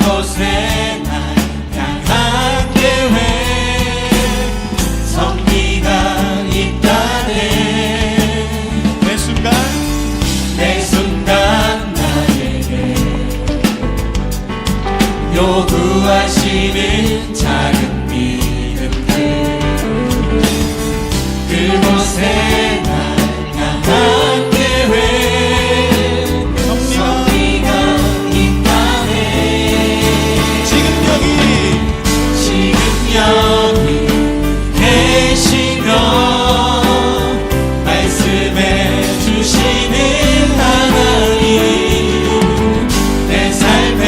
그곳에 날 향한 계획 성리가 있다네. 매 순간 나에게 요구하시는 작은 믿음들 그곳에 날 향한 계획 성리가 있다네. 지금 여기 계시며 말씀해 주시는 하나님 내 삶에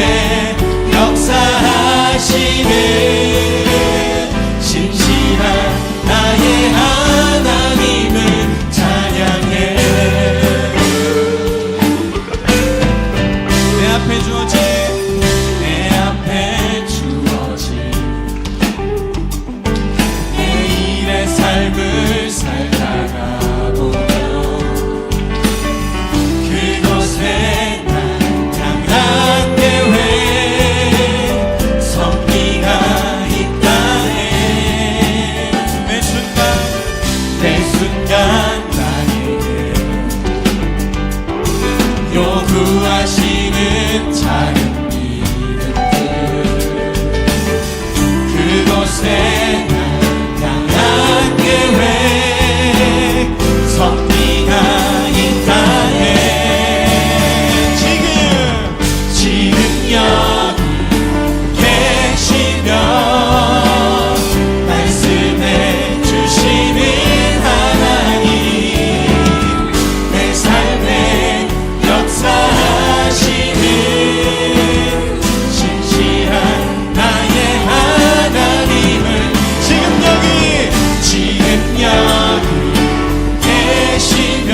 역사하시는 신실한 나의 하나님을 찬양해. 내 앞에 주어진 내일의 삶을 살다가 보면 그곳에 날 향한 계획 성리가 있다네. 매 순간 나에게 요구하시는 작은 믿음들 그곳에 날 향한 계획 성리가 있다네. 지금 여기 계시며 말씀해 주시는 하나님 내 삶에 역사하시는 신실한 나의 하나님을 지금 여기 계시며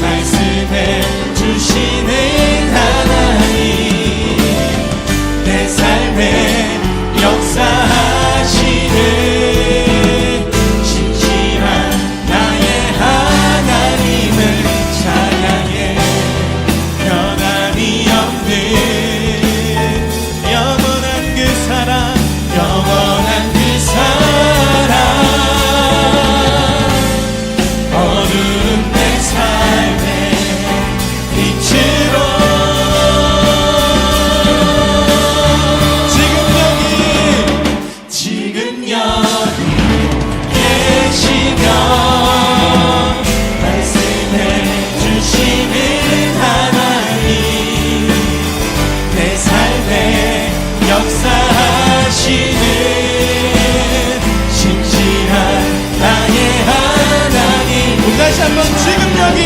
말씀해 주시는 하나님 내 삶에 역사하시는 신실한 나의 하나님을 찬양해. 변함이 없는 영원한 그 사랑 영원한 그 사랑 어두운 내 삶의 빛으로 지금 여기 계시며 말씀해 주시는 하나님 내 삶에 역사하시는 신실한 나의 하나님. 다시 한번 지금 여기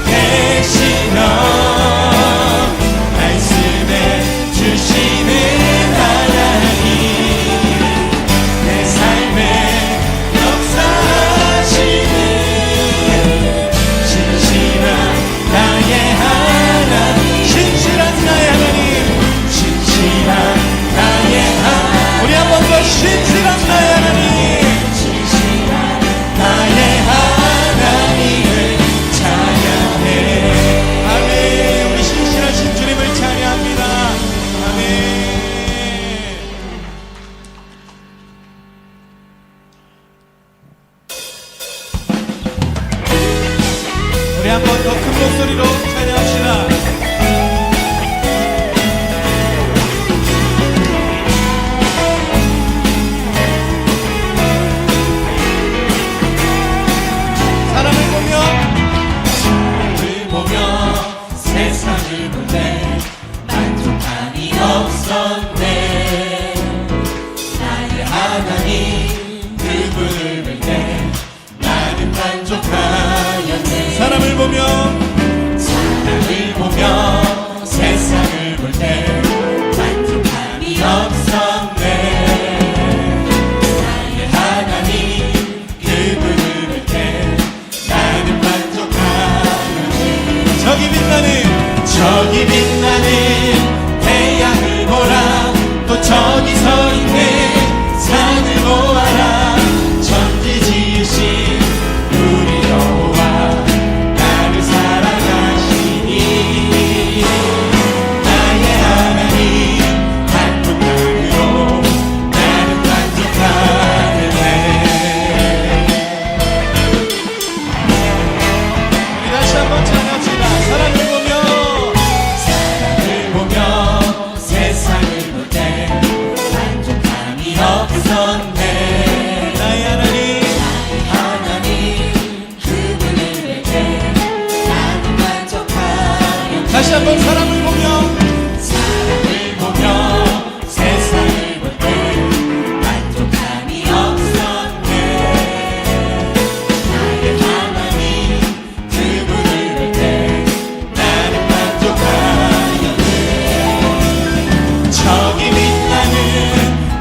계시며 말씀해 주시는 하나님 내 삶에 역사하시는 신실한 나의 하나님 신실한 나의 하나님 신실한 나의 하나님 우리 한 번 더 신실한 나의 하나님 신실한 나의 하나님을 찬양해. 아멘. 우리 신실하신 주님을 찬양합니다. 아멘. 우리 한 번 더 큰 목소리로 찬양합시다. 세상을 볼 때 만족함이 없었네. 나의 하나님 그분을 볼 때 나는 만족하였네. 사람을 보며 세상을 볼 때 만족함이 없었네. 나의 하나님 그분을 볼 때 나는 만족하였네. 저기 빛나는 태양을 보라. 또 저기 서 있는 산을 보아라. 천지 지으신 우리 여호와 나를 사랑하시니 한번 사람을 보며 세상을 볼 때 만족함이 없었네. 나의 하나님 그분을 볼 때 나는 만족하였네. 저기 빛나는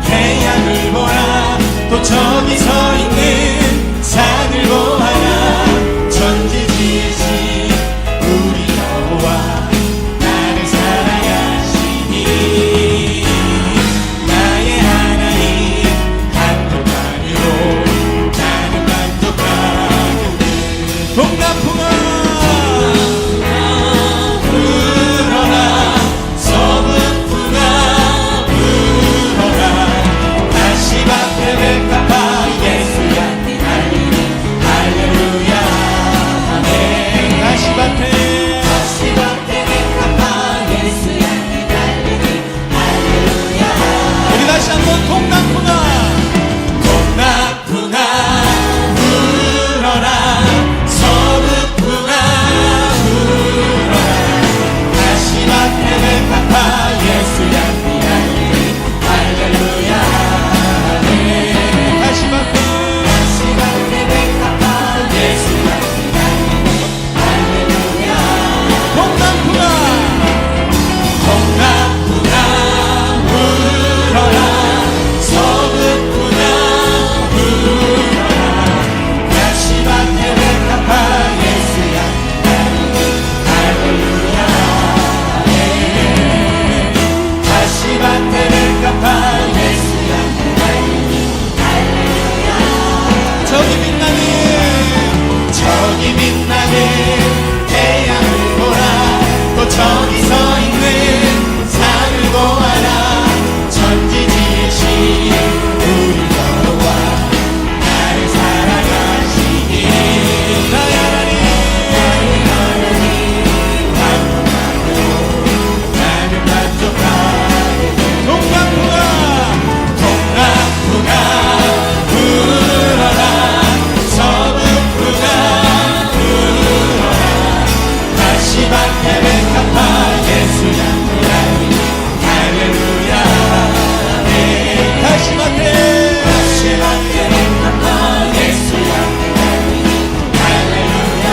태양을 보라. 또 저기 서 있는 산을 보아라. 천지 지으신 우리 여호와 나를 사랑하시니 나의 하나님 한동안으로 나는 만족하겠네. 동남풍아 불어라 서북풍아 불어라. 다시 밭에 백합화 예수야 날리니 할렐루야 아멘. 다시 밭에 백합화 예수야 날리니 할렐루야. 우리 다시 한번 동남풍아 동남풍아 불어라 서북풍아 불어라. 다시 밭에 백합화 예수야 날리니 할렐루야 아멘. 다시 밭에 백합화 예수야 날리니 할렐루야. 동남풍아 동남풍아 불어라 서북풍아 불어라. 다시 밭에 백합화 예수야 날리니 할렐루야 아멘. 다시 밭에 백합화 예수야 날리니 할렐루야. 저기 빛나는 태양을 보라. 또 저기 서 있는 산을 보아라. 천지 지으신 우리 여호와 나를 사랑하시니 나의 하나님 나는 만족하겠네. 동남풍아 동남풍아 불어라 서북풍아 불어라. 다시 밭에 백합화 예수야 날리니 할렐루야 아멘. 다시 밭에 백합화 예수야 날리니 할렐루야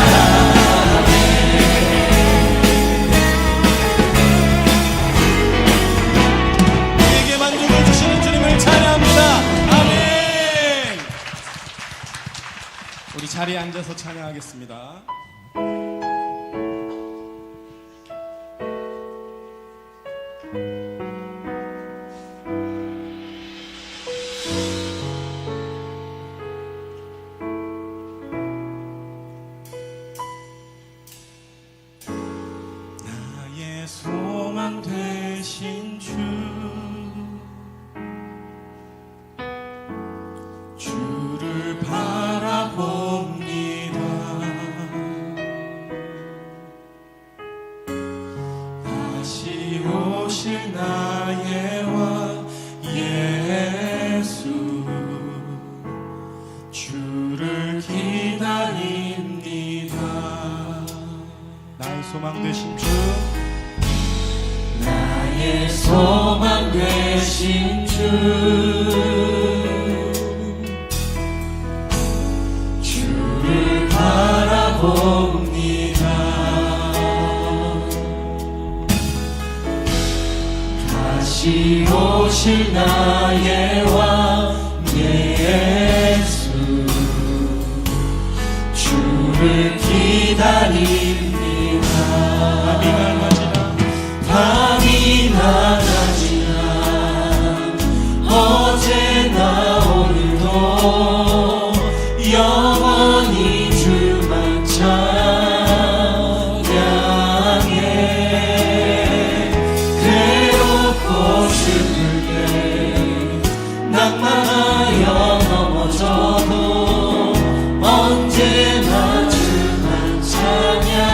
우리에게 만족을 주시는 주님을 찬양합니다. 아멘. 우리 자리에 앉아서 찬양하겠습니다. 나의 소망 되신 주를 바라봅니다. 다시 오실 나의 왕 예수 주를 기다립니다. 나의 소망 되신 주 나의 소망 되신 주를 바라봅니다. 다시 오실 나의 왕 예수 주를 기다립니다. 밤이 나가지나 어제나 오늘도 영원히 주만 찬양해. 괴롭고 슬플 때 낭만하여 넘어져도 언제나 주만 찬양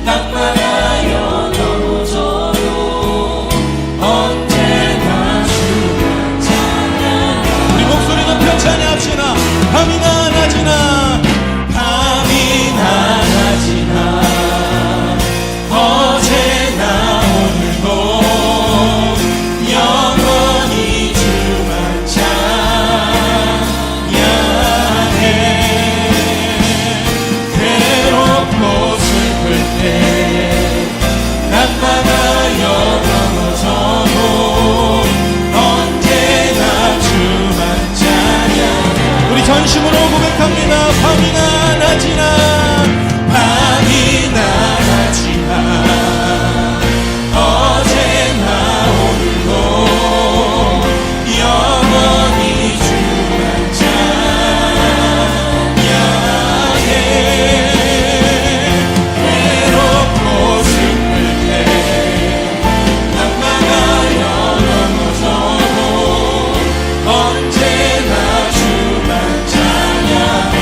낙망하여 넘어져도 언제나 주만 찬양하리. 우리 목소리 높여 찬양합시다. 밤이나 낮이나 밤이나 낮이나 어제나 오늘도 영원히 주만 찬양해. 괴롭고 슬플 때 낙망하여 넘어져도 언제나 주만 찬양해. 우리 전심으로 고백합니다. 밤이나 낮이나 밤이나 낮이나 어제나 오늘도 영원히 주만 찬양해. 외롭고 슬플 때 낙망하여 넘어져도 언제나 주만 찬양하겠네.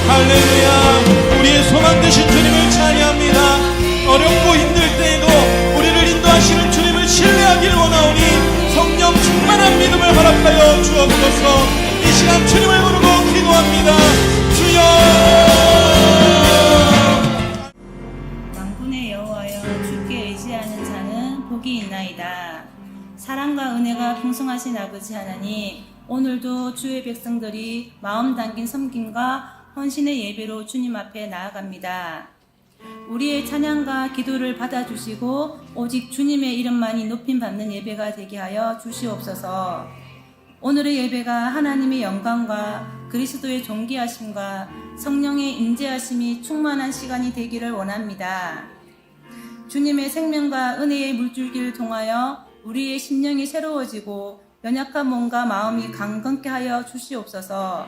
할렐루야. 우리의 소망 되신 주님을 찬양합니다. 어렵고 힘들 때에도 우리를 인도하시는 주님을 신뢰하길 원하오니 성령 충만한 믿음을 허락하여 주옵소서. 이 시간 주님을 부르고 기도합니다. 주여. 만군의 여호와여, 주께 의지하는 자는 복이 있나이다. 사랑과 은혜가 풍성하신 아버지 하나님, 오늘도 주의 백성들이 마음 담긴 섬김과 헌신의 예배로 주님 앞에 나아갑니다. 우리의 찬양과 기도를 받아주시고 오직 주님의 이름만이 높임받는 예배가 되게 하여 주시옵소서. 오늘의 예배가 하나님의 영광과 그리스도의 존귀하심과 성령의 임재하심이 충만한 시간이 되기를 원합니다. 주님의 생명과 은혜의 물줄기를 통하여 우리의 심령이 새로워지고 연약한 몸과 마음이 강건케 하여 주시옵소서.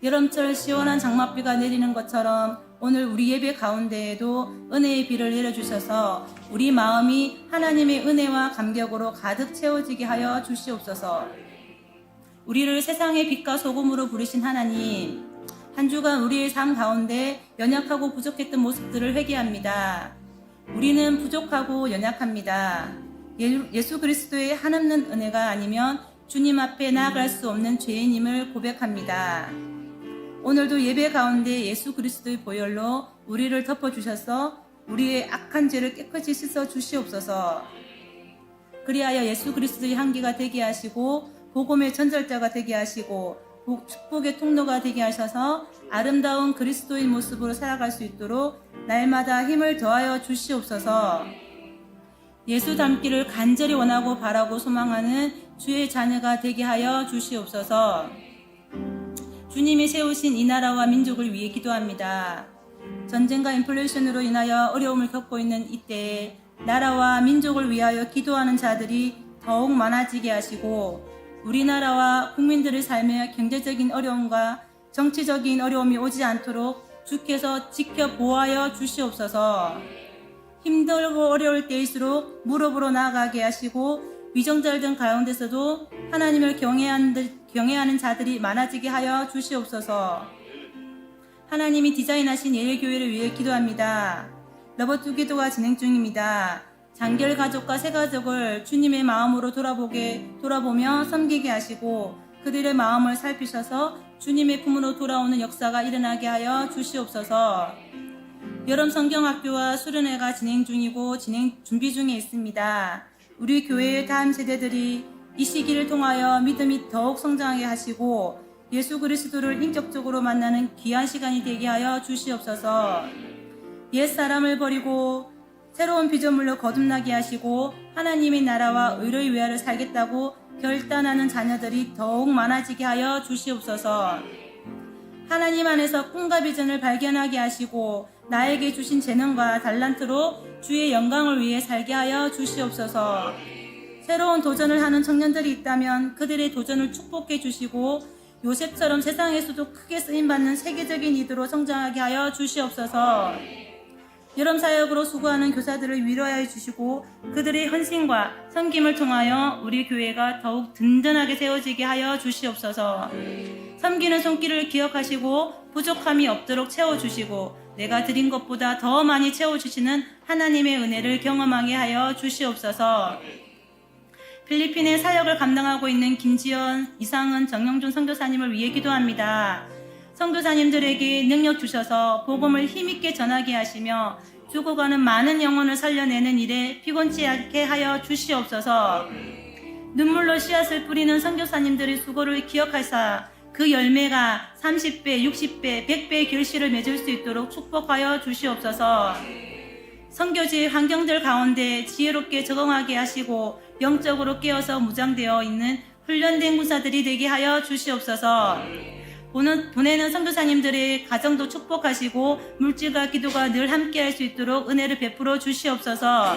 여름철 시원한 장맛비가 내리는 것처럼 오늘 우리 예배 가운데에도 은혜의 비를 내려주셔서 우리 마음이 하나님의 은혜와 감격으로 가득 채워지게 하여 주시옵소서. 우리를 세상의 빛과 소금으로 부르신 하나님, 한 주간 우리의 삶 가운데 연약하고 부족했던 모습들을 회개합니다. 우리는 부족하고 연약합니다. 예수 그리스도의 한없는 은혜가 아니면 주님 앞에 나아갈 수 없는 죄인임을 고백합니다. 오늘도 예배 가운데 예수 그리스도의 보혈로 우리를 덮어주셔서 우리의 악한 죄를 깨끗이 씻어 주시옵소서. 그리하여 예수 그리스도의 향기가 되게 하시고 복음의 전달자가 되게 하시고 축복의 통로가 되게 하셔서 아름다운 그리스도의 모습으로 살아갈 수 있도록 날마다 힘을 더하여 주시옵소서. 예수 닮기를 간절히 원하고 바라고 소망하는 주의 자녀가 되게 하여 주시옵소서. 주님이 세우신 이 나라와 민족을 위해 기도합니다. 전쟁과 인플레이션으로 인하여 어려움을 겪고 있는 이때에 나라와 민족을 위하여 기도하는 자들이 더욱 많아지게 하시고 우리나라와 국민들의 삶에 경제적인 어려움과 정치적인 어려움이 오지 않도록 주께서 지켜 보호하여 주시옵소서. 힘들고 어려울 때일수록 무릎으로 나아가게 하시고 위정자들 가운데서도 하나님을 경외하는 자들이 많아지게 하여 주시옵소서. 하나님이 디자인하신 예일교회를 위해 기도합니다. 러버트 기도가 진행 중입니다. 장결 가족과 새 가족을 주님의 마음으로 돌아보며 섬기게 하시고 그들의 마음을 살피셔서 주님의 품으로 돌아오는 역사가 일어나게 하여 주시옵소서. 여름 성경학교와 수련회가 진행 중이고 준비 중에 있습니다. 우리 교회의 다음 세대들이 이 시기를 통하여 믿음이 더욱 성장하게 하시고 예수 그리스도를 인격적으로 만나는 귀한 시간이 되게 하여 주시옵소서. 옛사람을 버리고 새로운 피조물로 거듭나게 하시고 하나님의 나라와 의로의 위하여 살겠다고 결단하는 자녀들이 더욱 많아지게 하여 주시옵소서. 하나님 안에서 꿈과 비전을 발견하게 하시고 나에게 주신 재능과 달란트로 주의 영광을 위해 살게 하여 주시옵소서. 새로운 도전을 하는 청년들이 있다면 그들의 도전을 축복해 주시고 요셉처럼 세상에서도 크게 쓰임받는 세계적인 이들로 성장하게 하여 주시옵소서. 여름 사역으로 수고하는 교사들을 위로하여 주시고 그들의 헌신과 섬김을 통하여 우리 교회가 더욱 든든하게 세워지게 하여 주시옵소서. 섬기는 손길을 기억하시고 부족함이 없도록 채워주시고 내가 드린 것보다 더 많이 채워주시는 하나님의 은혜를 경험하게 하여 주시옵소서. 필리핀의 사역을 감당하고 있는 김지연, 이상은, 정영준 선교사님을 위해 기도합니다. 선교사님들에게 능력 주셔서 복음을 힘있게 전하게 하시며 죽어가는 많은 영혼을 살려내는 일에 피곤치 않게 하여 주시옵소서. 눈물로 씨앗을 뿌리는 선교사님들의 수고를 기억하사 그 열매가 30배, 60배, 100배의 결실을 맺을 수 있도록 축복하여 주시옵소서. 선교지의 환경들 가운데 지혜롭게 적응하게 하시고 영적으로 깨어서 무장되어 있는 훈련된 군사들이 되게 하여 주시옵소서. 보내는 선교사님들의 가정도 축복하시고 물질과 기도가 늘 함께할 수 있도록 은혜를 베풀어 주시옵소서.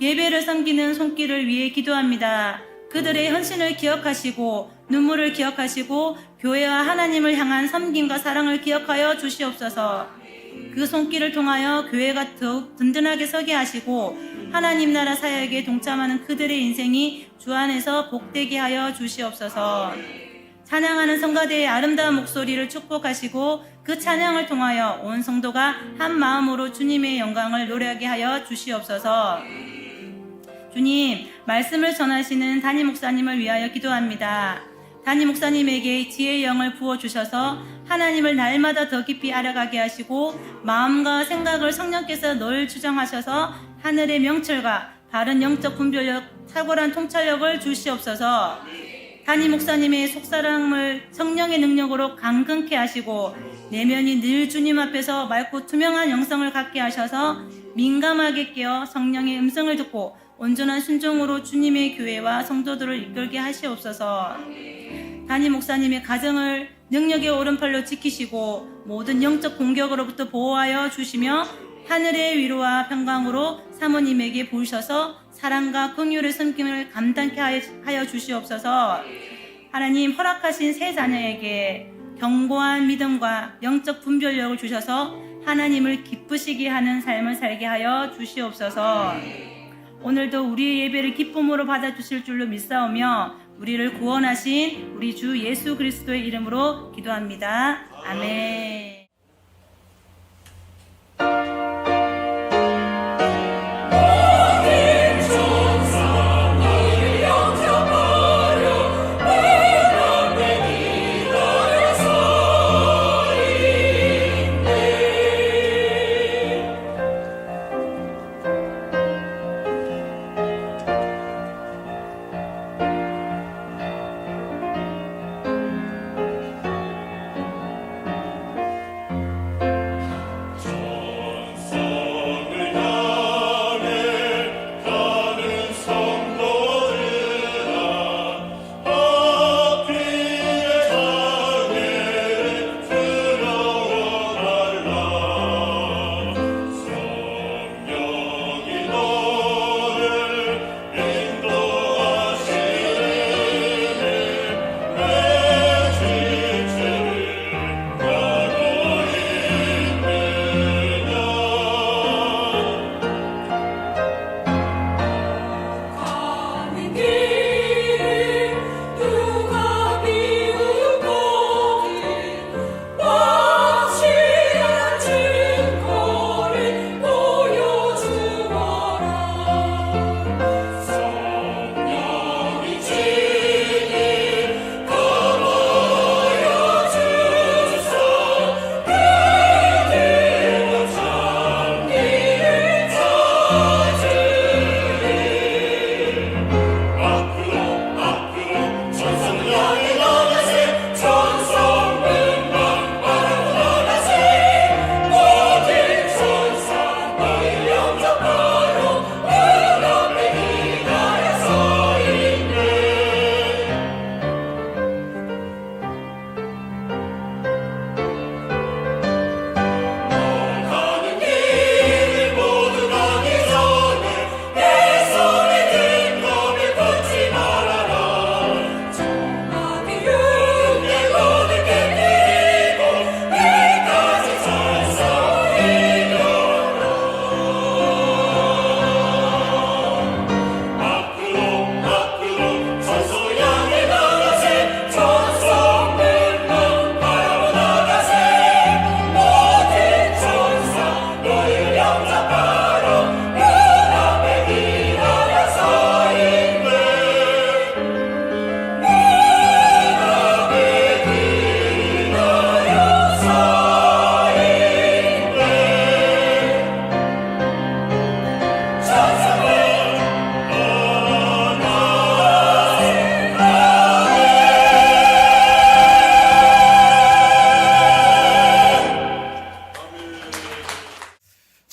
예배를 섬기는 손길을 위해 기도합니다. 그들의 헌신을 기억하시고 눈물을 기억하시고 교회와 하나님을 향한 섬김과 사랑을 기억하여 주시옵소서. 그 손길을 통하여 교회가 더욱 든든하게 서게 하시고 하나님 나라 사역에 동참하는 그들의 인생이 주 안에서 복되게 하여 주시옵소서. 찬양하는 성가대의 아름다운 목소리를 축복하시고 그 찬양을 통하여 온 성도가 한 마음으로 주님의 영광을 노래하게 하여 주시옵소서. 주님, 말씀을 전하시는 담임 목사님을 위하여 기도합니다. 담임 목사님에게 지혜의 영을 부어주셔서 하나님을 날마다 더 깊이 알아가게 하시고 마음과 생각을 성령께서 늘 주장하셔서 하늘의 명철과 바른 영적 분별력, 탁월한 통찰력을 주시옵소서. 담임 목사님의 속사람을 성령의 능력으로 강건케 하시고 내면이 늘 주님 앞에서 맑고 투명한 영성을 갖게 하셔서 민감하게 깨어 성령의 음성을 듣고 온전한 순종으로 주님의 교회와 성도들을 이끌게 하시옵소서. 담임 목사님의 가정을 능력의 오른팔로 지키시고 모든 영적 공격으로부터 보호하여 주시며 하늘의 위로와 평강으로 사모님에게 보이셔서 사랑과 긍휼의 섬김을 감당케 하여 주시옵소서. 하나님, 허락하신 세 자녀에게 견고한 믿음과 영적 분별력을 주셔서 하나님을 기쁘시게 하는 삶을 살게 하여 주시옵소서. 오늘도 우리의 예배를 기쁨으로 받아주실 줄로 믿사오며 우리를 구원하신 우리 주 예수 그리스도의 이름으로 기도합니다. 아멘.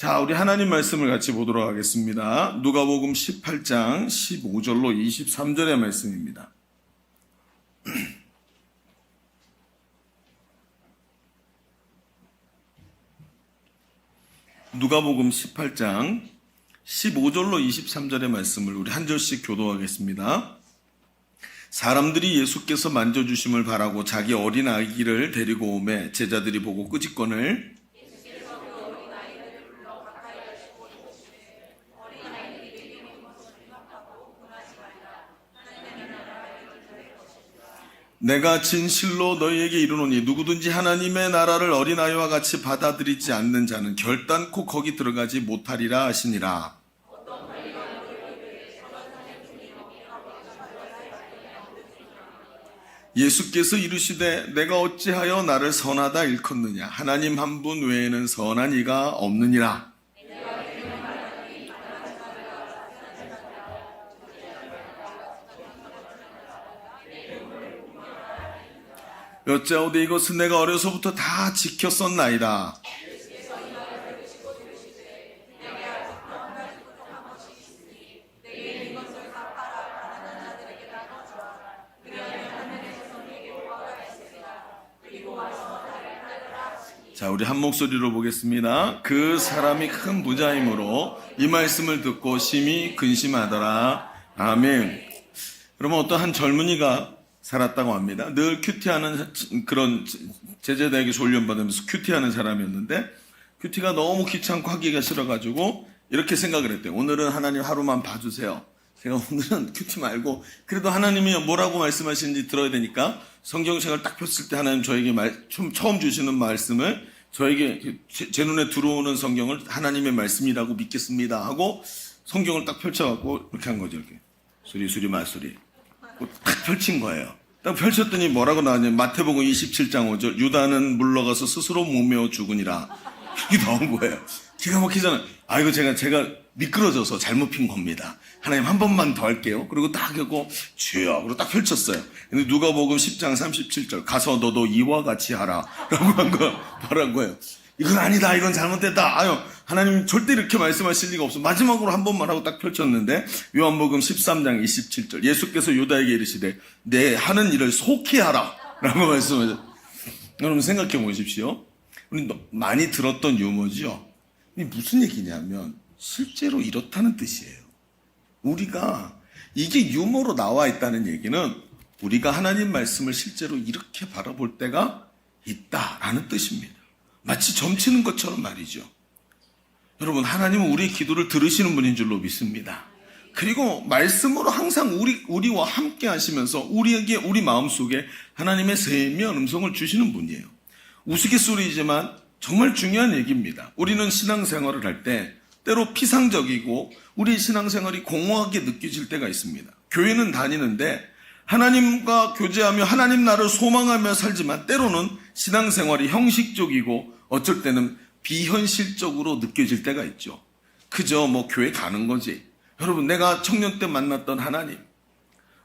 자, 우리 하나님 말씀을 같이 보도록 하겠습니다. 누가복음 18장 15절로 23절의 말씀입니다. 누가복음 18장 15절로 23절의 말씀을 우리 한 절씩 교도하겠습니다. 사람들이 예수께서 만져주심을 바라고 자기 어린 아기를 데리고 오매 제자들이 보고 끄집건을 내가 진실로 너희에게 이르노니 누구든지 하나님의 나라를 어린아이와 같이 받아들이지 않는 자는 결단코 거기 들어가지 못하리라 하시니라. 예수께서 이르시되 내가 어찌하여 나를 선하다 일컫느냐 하나님 한 분 외에는 선한 이가 없느니라. 여짜오되 이것은 내가 어려서부터 다 지켰었나이다. 자, 우리 한 목소리로 보겠습니다. 그 사람이 큰 부자이므로 이 말씀을 듣고 심히 근심하더라. 아멘. 그러면 어떤 한 젊은이가 살았다고 합니다. 늘 큐티하는 그런 제자들에게 훈련받으면서 큐티하는 사람이었는데 큐티가 너무 귀찮고 하기가 싫어가지고 이렇게 생각을 했대요. 오늘은 하나님 하루만 봐주세요. 제가 오늘은 큐티 말고 그래도 하나님이 뭐라고 말씀하시는지 들어야 되니까 성경책을 딱 폈을 때 하나님 저에게 처음 주시는 말씀을 저에게 제 눈에 들어오는 성경을 하나님의 말씀이라고 믿겠습니다 하고 성경을 딱 펼쳐갖고 이렇게 한 거죠. 이렇게 수리수리 마수리 딱 펼친 거예요. 딱 펼쳤더니 뭐라고 나왔냐면 마태복음 27장 5절 유다는 물러가서 스스로 목매어 죽으니라. 이게 나온 거예요. 기가 막히잖아요. 아 이거 제가 미끄러져서 잘못 핀 겁니다. 하나님 한 번만 더 할게요. 그리고 딱 하고 주여 그리고 딱 펼쳤어요. 근데 누가복음 10장 37절 가서 너도 이와 같이 하라 라고 말한 거예요. 이건 아니다. 이건 잘못됐다. 아유 하나님 절대 이렇게 말씀하실 리가 없어. 마지막으로 한 번만 하고 딱 펼쳤는데 요한복음 13장 27절 예수께서 유다에게 이르시되 내 하는 일을 속히 하라 라고 말씀하셨어요. 여러분 생각해 보십시오. 우리 많이 들었던 유머죠. 이게 무슨 얘기냐면 실제로 이렇다는 뜻이에요. 우리가 이게 유머로 나와 있다는 얘기는 우리가 하나님 말씀을 실제로 이렇게 바라볼 때가 있다라는 뜻입니다. 마치 점치는 것처럼 말이죠. 여러분 하나님은 우리의 기도를 들으시는 분인 줄로 믿습니다. 그리고 말씀으로 항상 우리와 함께 하시면서 우리에게 우리 마음속에 하나님의 세미한 음성을 주시는 분이에요. 우스갯소리이지만 정말 중요한 얘기입니다. 우리는 신앙생활을 할 때 때로 피상적이고 우리 신앙생활이 공허하게 느껴질 때가 있습니다. 교회는 다니는데 하나님과 교제하며 하나님 나라를 소망하며 살지만 때로는 신앙생활이 형식적이고 어쩔 때는 비현실적으로 느껴질 때가 있죠. 그저 교회 가는 거지. 여러분 내가 청년 때 만났던 하나님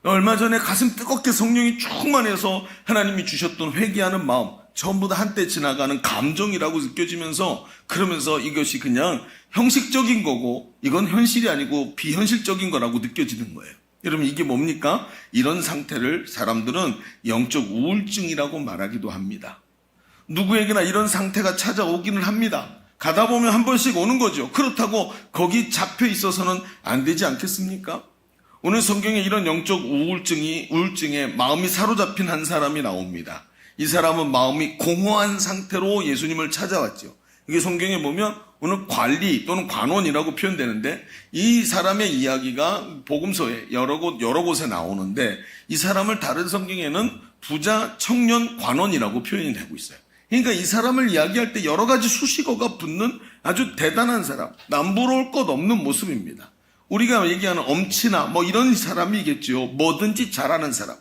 얼마 전에 가슴 뜨겁게 성령이 충만해서 하나님이 주셨던 회개하는 마음 전부 다 한때 지나가는 감정이라고 느껴지면서 그러면서 이것이 그냥 형식적인 거고 이건 현실이 아니고 비현실적인 거라고 느껴지는 거예요. 여러분 이게 뭡니까? 이런 상태를 사람들은 영적 우울증이라고 말하기도 합니다. 누구에게나 이런 상태가 찾아오기는 합니다. 가다 보면 한 번씩 오는 거죠. 그렇다고 거기 잡혀 있어서는 안 되지 않겠습니까? 오늘 성경에 이런 영적 우울증에 마음이 사로잡힌 한 사람이 나옵니다. 이 사람은 마음이 공허한 상태로 예수님을 찾아왔죠. 이게 성경에 보면 오늘 관리 또는 관원이라고 표현되는데 이 사람의 이야기가 복음서에 여러 곳에 나오는데 이 사람을 다른 성경에는 부자 청년 관원이라고 표현이 되고 있어요. 그러니까 이 사람을 이야기할 때 여러 가지 수식어가 붙는 아주 대단한 사람, 남부러울 것 없는 모습입니다. 우리가 얘기하는 엄치나 이런 사람이겠죠. 뭐든지 잘하는 사람.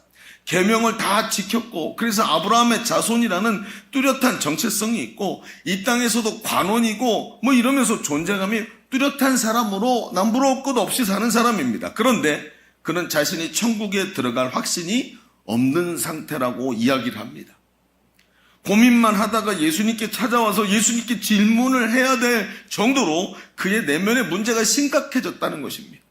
계명을 다 지켰고 그래서 아브라함의 자손이라는 뚜렷한 정체성이 있고 이 땅에서도 관원이고 이러면서 존재감이 뚜렷한 사람으로 남부러울 것 없이 사는 사람입니다. 그런데 그는 자신이 천국에 들어갈 확신이 없는 상태라고 이야기를 합니다. 고민만 하다가 예수님께 찾아와서 예수님께 질문을 해야 될 정도로 그의 내면의 문제가 심각해졌다는 것입니다.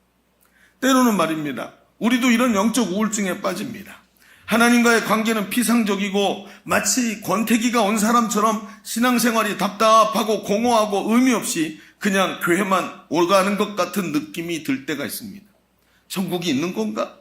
때로는 말입니다. 우리도 이런 영적 우울증에 빠집니다. 하나님과의 관계는 피상적이고 마치 권태기가 온 사람처럼 신앙생활이 답답하고 공허하고 의미 없이 그냥 교회만 오가는 것 같은 느낌이 들 때가 있습니다. 천국이 있는 건가?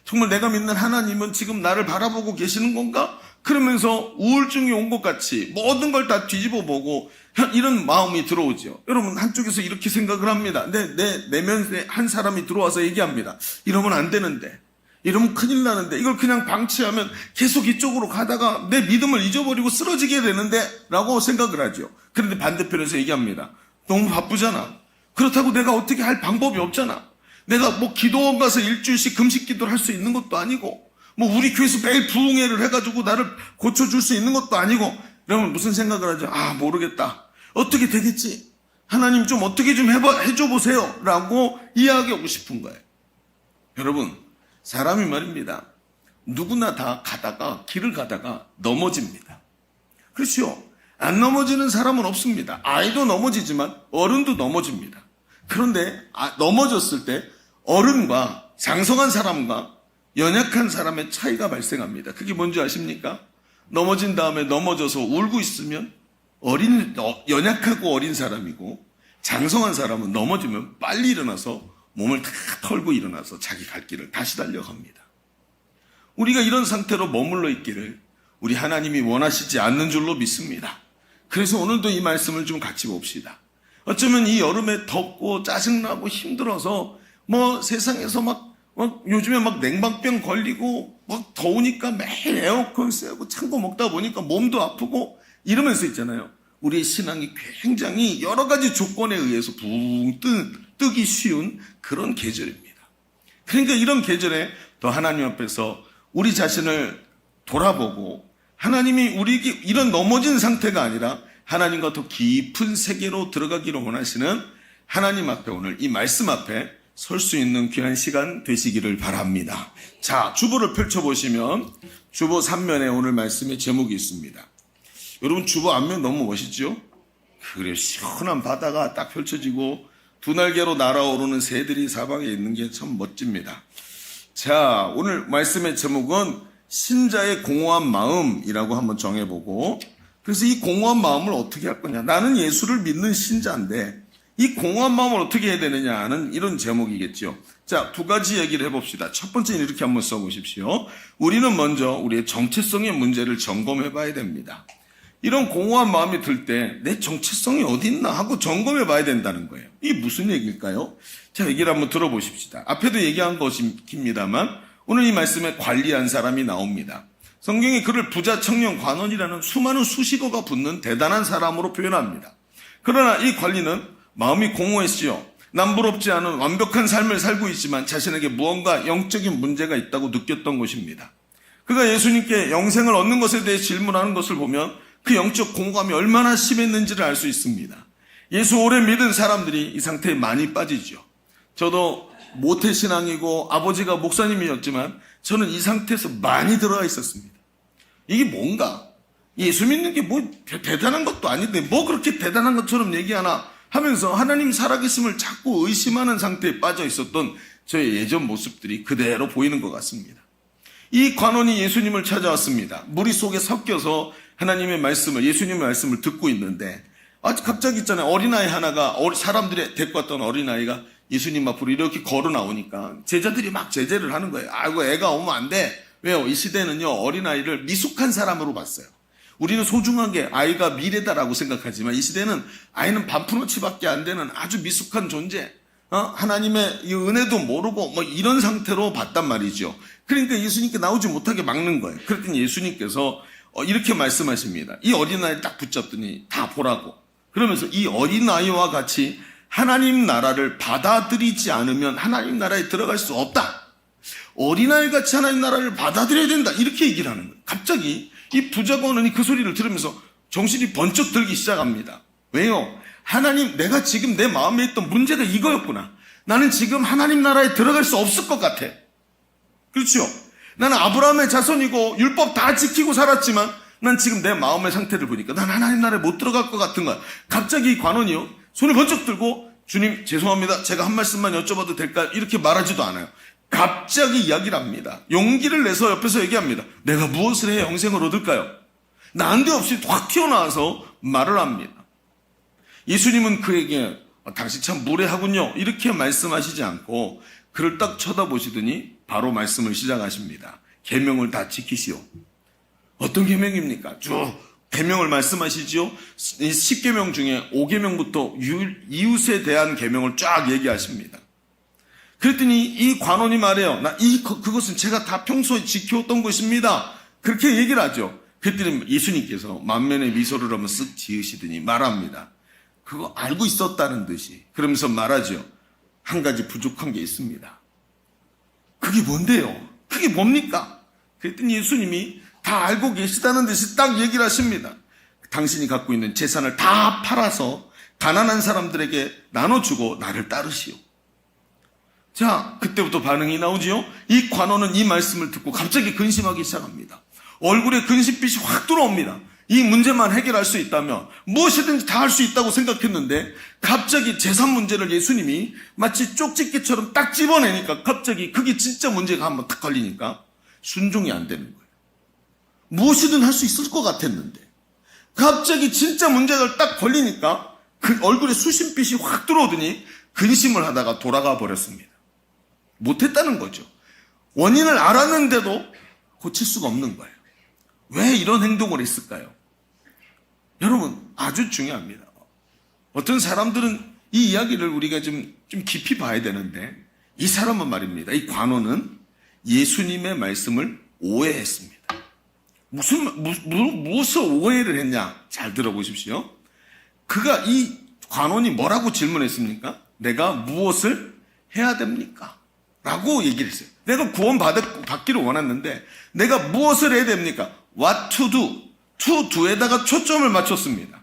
정말 내가 믿는 하나님은 지금 나를 바라보고 계시는 건가? 그러면서 우울증이 온 것 같이 모든 걸 다 뒤집어 보고 이런 마음이 들어오죠. 여러분, 한쪽에서 이렇게 생각을 합니다. 내 내면에 한 사람이 들어와서 얘기합니다. 이러면 안 되는데, 이러면 큰일 나는데, 이걸 그냥 방치하면 계속 이쪽으로 가다가 내 믿음을 잊어버리고 쓰러지게 되는데 라고 생각을 하죠. 그런데 반대편에서 얘기합니다. 너무 바쁘잖아. 그렇다고 내가 어떻게 할 방법이 없잖아. 내가 뭐 기도원 가서 일주일씩 금식 기도를 할 수 있는 것도 아니고, 뭐 우리 교회에서 매일 부흥회를 해가지고 나를 고쳐줄 수 있는 것도 아니고, 그러면 무슨 생각을 하죠? 아, 모르겠다. 어떻게 되겠지? 하나님 좀 어떻게 좀 해줘 보세요. 라고 이야기하고 싶은 거예요. 여러분, 사람이 말입니다. 누구나 다 길을 가다가 넘어집니다. 그렇죠? 안 넘어지는 사람은 없습니다. 아이도 넘어지지만 어른도 넘어집니다. 그런데 넘어졌을 때 어른과 장성한 사람과 연약한 사람의 차이가 발생합니다. 그게 뭔지 아십니까? 넘어진 다음에 넘어져서 울고 있으면 연약하고 어린 사람이고, 장성한 사람은 넘어지면 빨리 일어나서 몸을 다 털고 일어나서 자기 갈 길을 다시 달려갑니다. 우리가 이런 상태로 머물러 있기를 우리 하나님이 원하시지 않는 줄로 믿습니다. 그래서 오늘도 이 말씀을 좀 같이 봅시다. 어쩌면 이 여름에 덥고 짜증나고 힘들어서 뭐 세상에서 막 요즘에 막 냉방병 걸리고 막 더우니까 매일 에어컨 쐬고 찬 거 먹다 보니까 몸도 아프고 이러면서 있잖아요. 우리의 신앙이 굉장히 여러 가지 조건에 의해서 붕 뜨기 쉬운 그런 계절입니다. 그러니까 이런 계절에 더 하나님 앞에서 우리 자신을 돌아보고, 하나님이 우리에게 이런 넘어진 상태가 아니라 하나님과 더 깊은 세계로 들어가기를 원하시는 하나님 앞에, 오늘 이 말씀 앞에 설 수 있는 귀한 시간 되시기를 바랍니다. 자, 주보를 펼쳐보시면 주보 3면에 오늘 말씀의 제목이 있습니다. 여러분, 주보 앞면 너무 멋있죠? 그래, 시원한 바다가 딱 펼쳐지고 두 날개로 날아오르는 새들이 사방에 있는 게 참 멋집니다. 자, 오늘 말씀의 제목은 신자의 공허한 마음이라고 한번 정해보고, 그래서 이 공허한 마음을 어떻게 할 거냐. 나는 예수를 믿는 신자인데 이 공허한 마음을 어떻게 해야 되느냐는 이런 제목이겠죠. 자, 두 가지 얘기를 해봅시다. 첫 번째는 이렇게 한번 써보십시오. 우리는 먼저 우리의 정체성의 문제를 점검해 봐야 됩니다. 이런 공허한 마음이 들 때 내 정체성이 어디 있나 하고 점검해 봐야 된다는 거예요. 이게 무슨 얘기일까요? 자, 얘기를 한번 들어보십시다. 앞에도 얘기한 것입니다만 오늘 이 말씀에 관리한 사람이 나옵니다. 성경이 그를 부자, 청년, 관원이라는 수많은 수식어가 붙는 대단한 사람으로 표현합니다. 그러나 이 관리는 마음이 공허했지요. 남부럽지 않은 완벽한 삶을 살고 있지만 자신에게 무언가 영적인 문제가 있다고 느꼈던 것입니다. 그가 예수님께 영생을 얻는 것에 대해 질문하는 것을 보면 그 영적 공감이 얼마나 심했는지를 알 수 있습니다. 예수 오래 믿은 사람들이 이 상태에 많이 빠지죠. 저도 모태신앙이고 아버지가 목사님이었지만 저는 이 상태에서 많이 들어가 있었습니다. 이게 뭔가? 예수 믿는 게 뭐 대단한 것도 아닌데 뭐 그렇게 대단한 것처럼 얘기하나 하면서 하나님 살아계심을 자꾸 의심하는 상태에 빠져 있었던 저의 예전 모습들이 그대로 보이는 것 같습니다. 이 관원이 예수님을 찾아왔습니다. 무리 속에 섞여서 하나님의 말씀을, 예수님의 말씀을 듣고 있는데 갑자기 있잖아요. 어린아이 하나가, 사람들이 데리고 왔던 어린아이가 예수님 앞으로 이렇게 걸어 나오니까 제자들이 막 제재를 하는 거예요. 아이고, 애가 오면 안 돼. 왜요? 이 시대는요, 어린아이를 미숙한 사람으로 봤어요. 우리는 소중하게 아이가 미래다라고 생각하지만 이 시대는 아이는 반푼어치밖에 안 되는 아주 미숙한 존재, 하나님의 이 은혜도 모르고 뭐 이런 상태로 봤단 말이죠. 그러니까 예수님께 나오지 못하게 막는 거예요. 그랬더니 예수님께서 이렇게 말씀하십니다. 이 어린아이를 딱 붙잡더니 다 보라고. 그러면서 이 어린아이와 같이 하나님 나라를 받아들이지 않으면 하나님 나라에 들어갈 수 없다. 어린아이 같이 하나님 나라를 받아들여야 된다. 이렇게 얘기를 하는 거예요. 갑자기 이 부자관원이 그 소리를 들으면서 정신이 번쩍 들기 시작합니다. 왜요? 하나님, 내가 지금 내 마음에 있던 문제가 이거였구나. 나는 지금 하나님 나라에 들어갈 수 없을 것 같아. 그렇죠? 나는 아브라함의 자손이고 율법 다 지키고 살았지만 난 지금 내 마음의 상태를 보니까 난 하나님 나라에 못 들어갈 것 같은 거야. 갑자기 이 관원이요, 손을 번쩍 들고 주님 죄송합니다, 제가 한 말씀만 여쭤봐도 될까요? 이렇게 말하지도 않아요. 갑자기 이야기를 합니다. 용기를 내서 옆에서 얘기합니다. 내가 무엇을 해야 영생을 얻을까요? 난데없이 확 튀어나와서 말을 합니다. 예수님은 그에게 당신 참 무례하군요, 이렇게 말씀하시지 않고 그를 딱 쳐다보시더니 바로 말씀을 시작하십니다. 계명을 다 지키시오. 어떤 계명입니까? 쭉 계명을 말씀하시지요. 10계명 중에 5계명부터 이웃에 대한 계명을 쫙 얘기하십니다. 그랬더니 이 관원이 말해요. 그것은 제가 다 평소에 지켜왔던 것입니다. 그렇게 얘기를 하죠. 그랬더니 예수님께서 만면에 미소를 한번 쓱 지으시더니 말합니다. 그거 알고 있었다는 듯이. 그러면서 말하죠. 한 가지 부족한 게 있습니다. 그게 뭔데요? 그게 뭡니까? 그랬더니 예수님이 다 알고 계시다는 듯이 딱 얘기를 하십니다. 당신이 갖고 있는 재산을 다 팔아서 가난한 사람들에게 나눠주고 나를 따르시오. 자, 그때부터 반응이 나오지요. 이 관원은 이 말씀을 듣고 갑자기 근심하기 시작합니다. 얼굴에 근심빛이 확 들어옵니다. 이 문제만 해결할 수 있다면 무엇이든지 다 할 수 있다고 생각했는데 갑자기 재산 문제를 예수님이 마치 쪽집게처럼 딱 집어내니까 갑자기 그게 진짜 문제가 한번 딱 걸리니까 순종이 안 되는 거예요. 무엇이든 할 수 있을 것 같았는데 갑자기 진짜 문제가 딱 걸리니까 그 얼굴에 수심빛이 확 들어오더니 근심을 하다가 돌아가 버렸습니다. 못했다는 거죠. 원인을 알았는데도 고칠 수가 없는 거예요. 왜 이런 행동을 했을까요? 여러분, 아주 중요합니다. 어떤 사람들은 이 이야기를 우리가 좀 깊이 봐야 되는데 이 사람은 말입니다. 이 관원은 예수님의 말씀을 오해했습니다. 무엇을 오해를 했냐? 잘 들어보십시오. 그가 이 관원이 뭐라고 질문했습니까? 내가 무엇을 해야 됩니까? 라고 얘기를 했어요. 내가 구원 받기를 원했는데 내가 무엇을 해야 됩니까? What to do? to do에다가 초점을 맞췄습니다.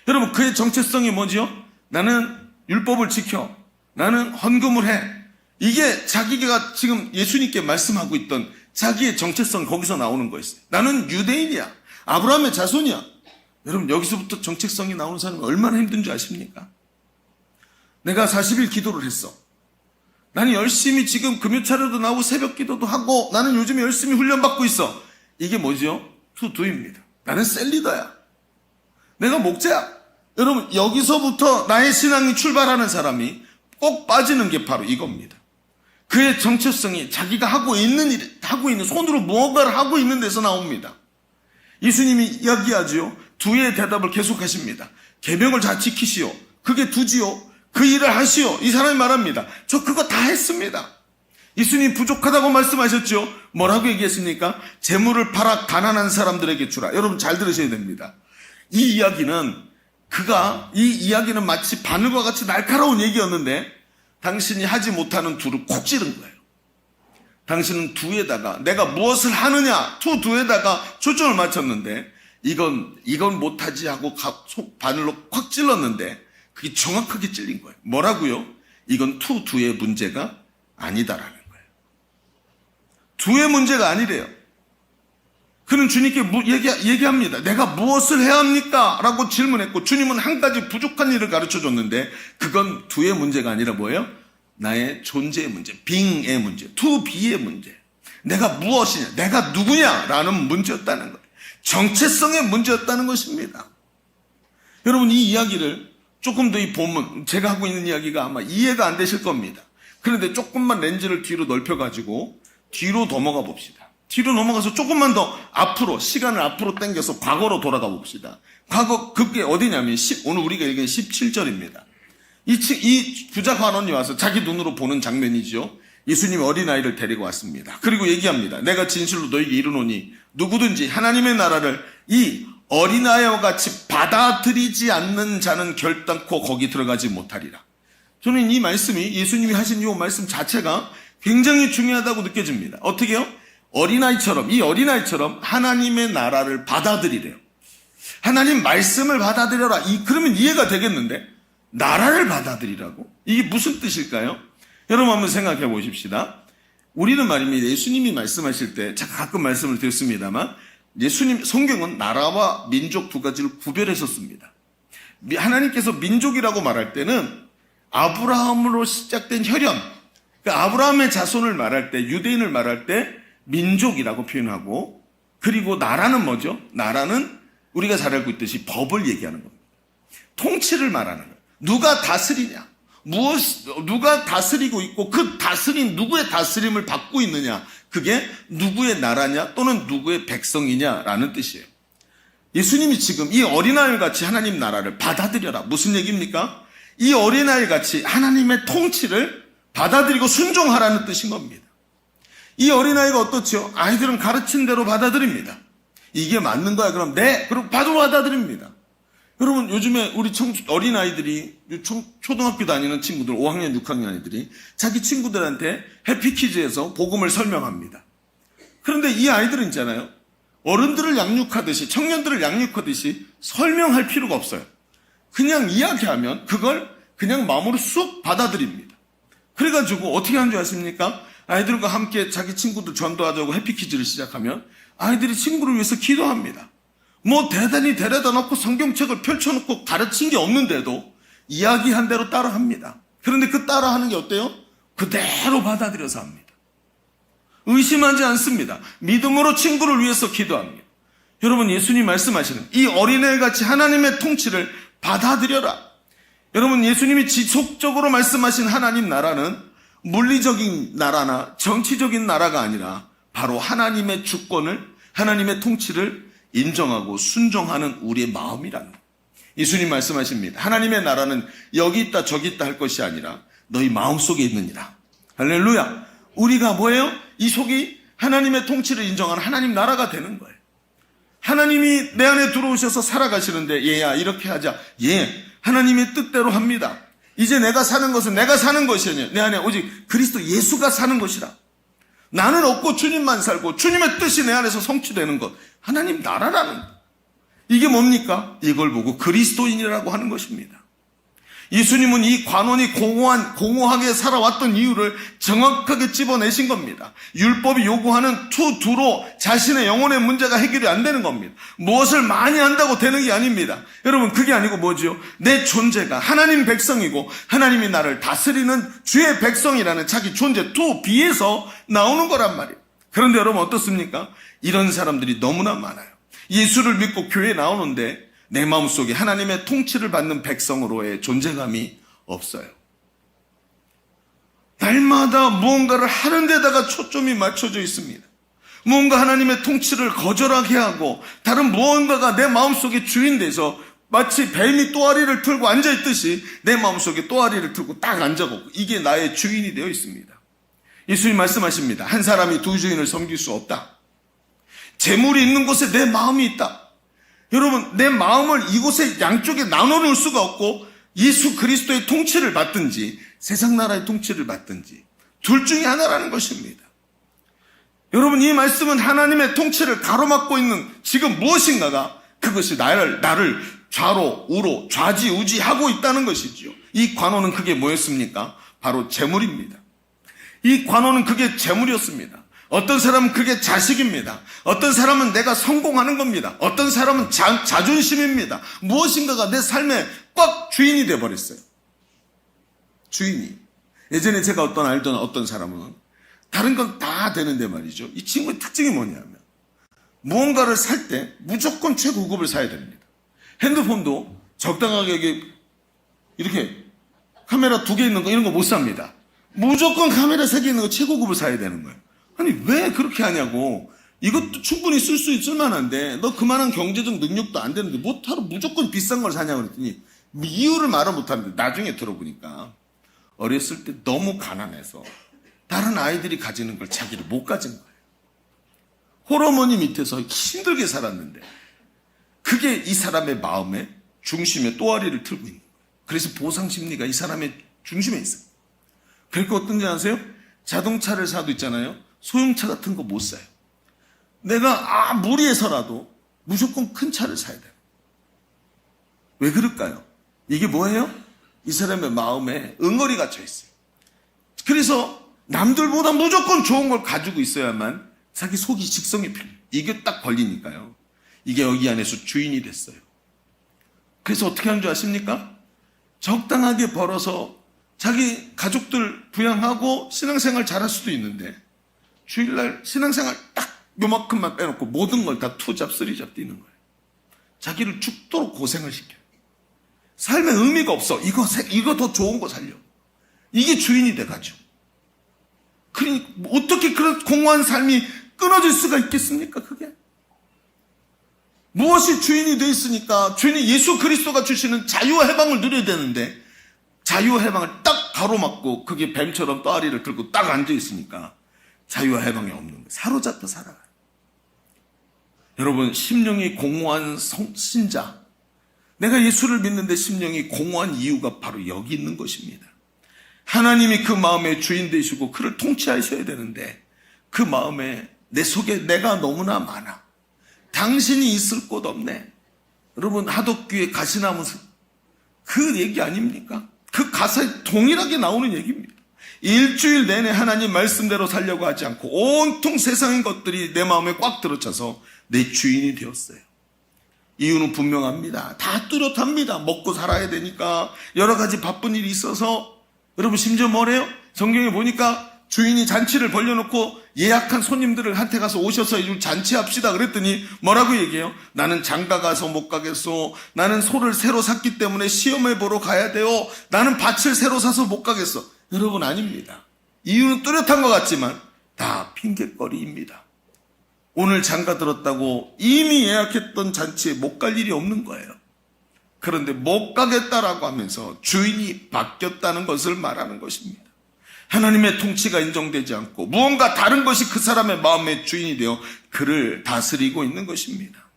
여러분, 그의 정체성이 뭐지요? 나는 율법을 지켜. 나는 헌금을 해. 이게 자기가 지금 예수님께 말씀하고 있던 자기의 정체성, 거기서 나오는 거였어요. 나는 유대인이야. 아브라함의 자손이야. 여러분, 여기서부터 정체성이 나오는 사람이 얼마나 힘든 줄 아십니까? 내가 40일 기도를 했어. 나는 열심히 지금 금요차례도 나오고 새벽 기도도 하고 나는 요즘에 열심히 훈련받고 있어. 이게 뭐죠? to do입니다. 나는 셀리더야. 내가 목자야. 여러분, 여기서부터 나의 신앙이 출발하는 사람이 꼭 빠지는 게 바로 이겁니다. 그의 정체성이 자기가 하고 있는 손으로 무언가를 하고 있는 데서 나옵니다. 예수님이 이야기하지요. 두의 대답을 계속하십니다. 계명을 잘 지키시오. 그게 두지요. 그 일을 하시오. 이 사람이 말합니다. 저 그거 다 했습니다. 예수님 부족하다고 말씀하셨죠. 뭐라고 얘기했습니까? 재물을 팔아 가난한 사람들에게 주라. 여러분 잘 들으셔야 됩니다. 이 이야기는 마치 바늘과 같이 날카로운 얘기였는데 당신이 하지 못하는 두를 콕 찌른 거예요. 당신은 두에다가 내가 무엇을 하느냐, 두에다가 초점을 맞췄는데 이건 못하지 하고 바늘로 콱 찔렀는데 그게 정확하게 찔린 거예요. 뭐라고요? 이건 두의 문제가 아니다라는 거예요. 두의 문제가 아니래요. 그는 주님께 얘기합니다. 내가 무엇을 해야 합니까? 라고 질문했고 주님은 한 가지 부족한 일을 가르쳐줬는데 그건 두의 문제가 아니라 뭐예요? 나의 존재의 문제, being의 문제, to be의 문제. 내가 무엇이냐, 내가 누구냐라는 문제였다는 거예요. 정체성의 문제였다는 것입니다. 여러분, 이 이야기를 조금 더 이 본문, 제가 하고 있는 이야기가 아마 이해가 안 되실 겁니다. 그런데 조금만 렌즈를 뒤로 넓혀가지고 뒤로 넘어가 봅시다. 뒤로 넘어가서 조금만 더 앞으로, 시간을 앞으로 당겨서 과거로 돌아가 봅시다. 과거, 그게 어디냐면 오늘 우리가 읽은 17절입니다. 이 부자 관원이 와서 자기 눈으로 보는 장면이죠. 예수님이 어린아이를 데리고 왔습니다. 그리고 얘기합니다. 내가 진실로 너에게 이르노니 누구든지 하나님의 나라를 이 어린아이와 같이 받아들이지 않는 자는 결단코 거기 들어가지 못하리라. 저는 이 말씀이, 예수님이 하신 이 말씀 자체가 굉장히 중요하다고 느껴집니다. 어떻게요? 이 어린아이처럼 하나님의 나라를 받아들이래요. 하나님 말씀을 받아들여라. 그러면 이해가 되겠는데 나라를 받아들이라고? 이게 무슨 뜻일까요? 여러분 한번 생각해 보십시다. 우리는 말입니다. 예수님이 말씀하실 때 제가 가끔 말씀을 드렸습니다만 예수님 성경은 나라와 민족 두 가지를 구별해서 씁니다. 하나님께서 민족이라고 말할 때는 아브라함으로 시작된 혈연, 그러니까 아브라함의 자손을 말할 때, 유대인을 말할 때 민족이라고 표현하고, 그리고 나라는 뭐죠? 나라는 우리가 잘 알고 있듯이 법을 얘기하는 겁니다. 통치를 말하는 거예요. 누가 다스리냐? 누가 다스리고 있고 그 다스린 누구의 다스림을 받고 있느냐? 그게 누구의 나라냐 또는 누구의 백성이냐라는 뜻이에요. 예수님이 지금 이 어린아이 같이 하나님 나라를 받아들여라. 무슨 얘기입니까? 이 어린아이 같이 하나님의 통치를 받아들이고 순종하라는 뜻인 겁니다. 이 어린아이가 어떻죠? 아이들은 가르친 대로 받아들입니다. 이게 맞는 거야. 그럼 네. 그럼 받아들입니다. 여러분 요즘에 우리 어린아이들이 초등학교 다니는 친구들 5학년 6학년 아이들이 자기 친구들한테 해피키즈에서 복음을 설명합니다. 그런데 이 아이들은 있잖아요. 어른들을 양육하듯이 청년들을 양육하듯이 설명할 필요가 없어요. 그냥 이야기하면 그걸 그냥 마음으로 쑥 받아들입니다. 그래가지고 어떻게 하는 줄 아십니까? 아이들과 함께 자기 친구들 전도하자고 해피키즈를 시작하면 아이들이 친구를 위해서 기도합니다. 뭐 대단히 데려다 놓고 성경책을 펼쳐놓고 가르친 게 없는데도 이야기한 대로 따라합니다. 그런데 그 따라하는 게 어때요? 그대로 받아들여서 합니다. 의심하지 않습니다. 믿음으로 친구를 위해서 기도합니다. 여러분 예수님 말씀하시는 이 어린애같이 하나님의 통치를 받아들여라. 여러분 예수님이 지속적으로 말씀하신 하나님 나라는 물리적인 나라나 정치적인 나라가 아니라 바로 하나님의 주권을 하나님의 통치를 인정하고 순종하는 우리의 마음이라는 거예요. 예수님 말씀하십니다. 하나님의 나라는 여기 있다 저기 있다 할 것이 아니라 너희 마음속에 있느니라. 할렐루야. 우리가 뭐예요? 이 속이 하나님의 통치를 인정하는 하나님 나라가 되는 거예요. 하나님이 내 안에 들어오셔서 살아가시는데 얘야 이렇게 하자. 하나님의 뜻대로 합니다. 이제 내가 사는 것은 내가 사는 것이 아니야. 내 안에 오직 그리스도 예수가 사는 것이라. 나는 없고 주님만 살고 주님의 뜻이 내 안에서 성취되는 것. 하나님 나라라는 것. 이게 뭡니까? 이걸 보고 그리스도인이라고 하는 것입니다. 예수님은 이 관원이 공허하게 살아왔던 이유를 정확하게 집어내신 겁니다. 율법이 요구하는 투두로 자신의 영혼의 문제가 해결이 안 되는 겁니다. 무엇을 많이 한다고 되는 게 아닙니다. 여러분 그게 아니고 뭐죠? 내 존재가 하나님 백성이고 하나님이 나를 다스리는 주의 백성이라는 자기 존재 비에서 나오는 거란 말이에요. 그런데 여러분 어떻습니까? 이런 사람들이 너무나 많아요. 예수를 믿고 교회에 나오는데 내 마음속에 하나님의 통치를 받는 백성으로의 존재감이 없어요. 날마다 무언가를 하는 데다가 초점이 맞춰져 있습니다. 무언가 하나님의 통치를 거절하게 하고 다른 무언가가 내 마음속에 주인 돼서 마치 뱀이 또아리를 틀고 앉아있듯이 내 마음속에 또아리를 틀고 딱 앉아보고 이게 나의 주인이 되어 있습니다. 예수님 말씀하십니다. 한 사람이 두 주인을 섬길 수 없다. 재물이 있는 곳에 내 마음이 있다. 여러분 내 마음을 이곳에 양쪽에 나눠놓을 수가 없고 예수 그리스도의 통치를 받든지 세상 나라의 통치를 받든지 둘 중에 하나라는 것입니다. 여러분 이 말씀은 하나님의 통치를 가로막고 있는 지금 무엇인가가 그것이 나를 좌로 우로 좌지우지하고 있다는 것이지요. 이 관원은 그게 뭐였습니까? 바로 재물입니다. 이 관원은 그게 재물이었습니다. 어떤 사람은 그게 자식입니다. 어떤 사람은 내가 성공하는 겁니다. 어떤 사람은 자존심입니다. 무엇인가가 내 삶에 꽉 주인이 돼버렸어요. 주인이. 예전에 제가 알던 어떤 사람은 다른 건 다 되는데 말이죠. 이 친구의 특징이 뭐냐면 무언가를 살 때 무조건 최고급을 사야 됩니다. 핸드폰도 적당하게 이렇게 카메라 2개 있는 거 이런 거 못 삽니다. 무조건 카메라 3개 있는 거 최고급을 사야 되는 거예요. 아니 왜 그렇게 하냐고. 이것도 충분히 쓸 수 있을 만한데 너 그만한 경제적 능력도 안 되는데 못하러 무조건 비싼 걸 사냐고 그랬더니 이유를 말을 못하는데 나중에 들어보니까 어렸을 때 너무 가난해서 다른 아이들이 가지는 걸 자기를 못 가진 거예요. 홀어머니 밑에서 힘들게 살았는데 그게 이 사람의 마음의 중심에 또아리를 틀고 있는 거예요. 그래서 보상심리가 이 사람의 중심에 있어요. 그러니까 어떤지 아세요? 자동차를 사도 있잖아요. 소형차 같은 거 못 사요. 내가 무리해서라도 무조건 큰 차를 사야 돼요. 왜 그럴까요? 이게 뭐예요? 이 사람의 마음에 응어리가 쳐 있어요. 그래서 남들보다 무조건 좋은 걸 가지고 있어야만 자기 속이 직성이 풀려. 이게 딱 걸리니까요. 이게 여기 안에서 주인이 됐어요. 그래서 어떻게 하는 줄 아십니까? 적당하게 벌어서 자기 가족들 부양하고 신앙생활 잘할 수도 있는데 주일날 신앙생활 딱 요만큼만 빼놓고 모든 걸 다 투잡, 쓰리잡 뛰는 거예요. 자기를 죽도록 고생을 시켜요. 삶에 의미가 없어. 이거 더 좋은 거 살려. 이게 주인이 돼가지고. 그러니 어떻게 그런 공허한 삶이 끊어질 수가 있겠습니까? 그게 무엇이 주인이 돼 있으니까 주인이 예수 그리스도가 주시는 자유와 해방을 누려야 되는데 자유와 해방을 딱 가로막고 그게 뱀처럼 떠아리를 들고 딱 앉아 있으니까 자유와 해방이 없는 거예요. 사로잡혀 살아가요. 여러분, 심령이 공허한 신자, 내가 예수를 믿는데 심령이 공허한 이유가 바로 여기 있는 것입니다. 하나님이 그 마음의 주인 되시고 그를 통치하셔야 되는데 그 마음에 내 속에 내가 너무나 많아. 당신이 있을 곳 없네. 여러분, 하덕교의 가시나무 그 얘기 아닙니까? 그 가사에 동일하게 나오는 얘기입니다. 일주일 내내 하나님 말씀대로 살려고 하지 않고 온통 세상의 것들이 내 마음에 꽉 들어차서 내 주인이 되었어요. 이유는 분명합니다. 다 뚜렷합니다. 먹고 살아야 되니까 여러 가지 바쁜 일이 있어서. 여러분, 심지어 뭐래요? 성경에 보니까 주인이 잔치를 벌려놓고 예약한 손님들을 한테 가서 오셔서 이 잔치합시다 그랬더니 뭐라고 얘기해요? 나는 장가 가서 못 가겠어. 나는 소를 새로 샀기 때문에 시험해 보러 가야 돼요. 나는 밭을 새로 사서 못 가겠어. 여러분, 아닙니다. 이유는 뚜렷한 것 같지만 다 핑계거리입니다. 오늘 장가 들었다고 이미 예약했던 잔치에 못 갈 일이 없는 거예요. 그런데 못 가겠다라고 하면서 주인이 바뀌었다는 것을 말하는 것입니다. 하나님의 통치가 인정되지 않고 무언가 다른 것이 그 사람의 마음의 주인이 되어 그를 다스리고 있는 것입니다.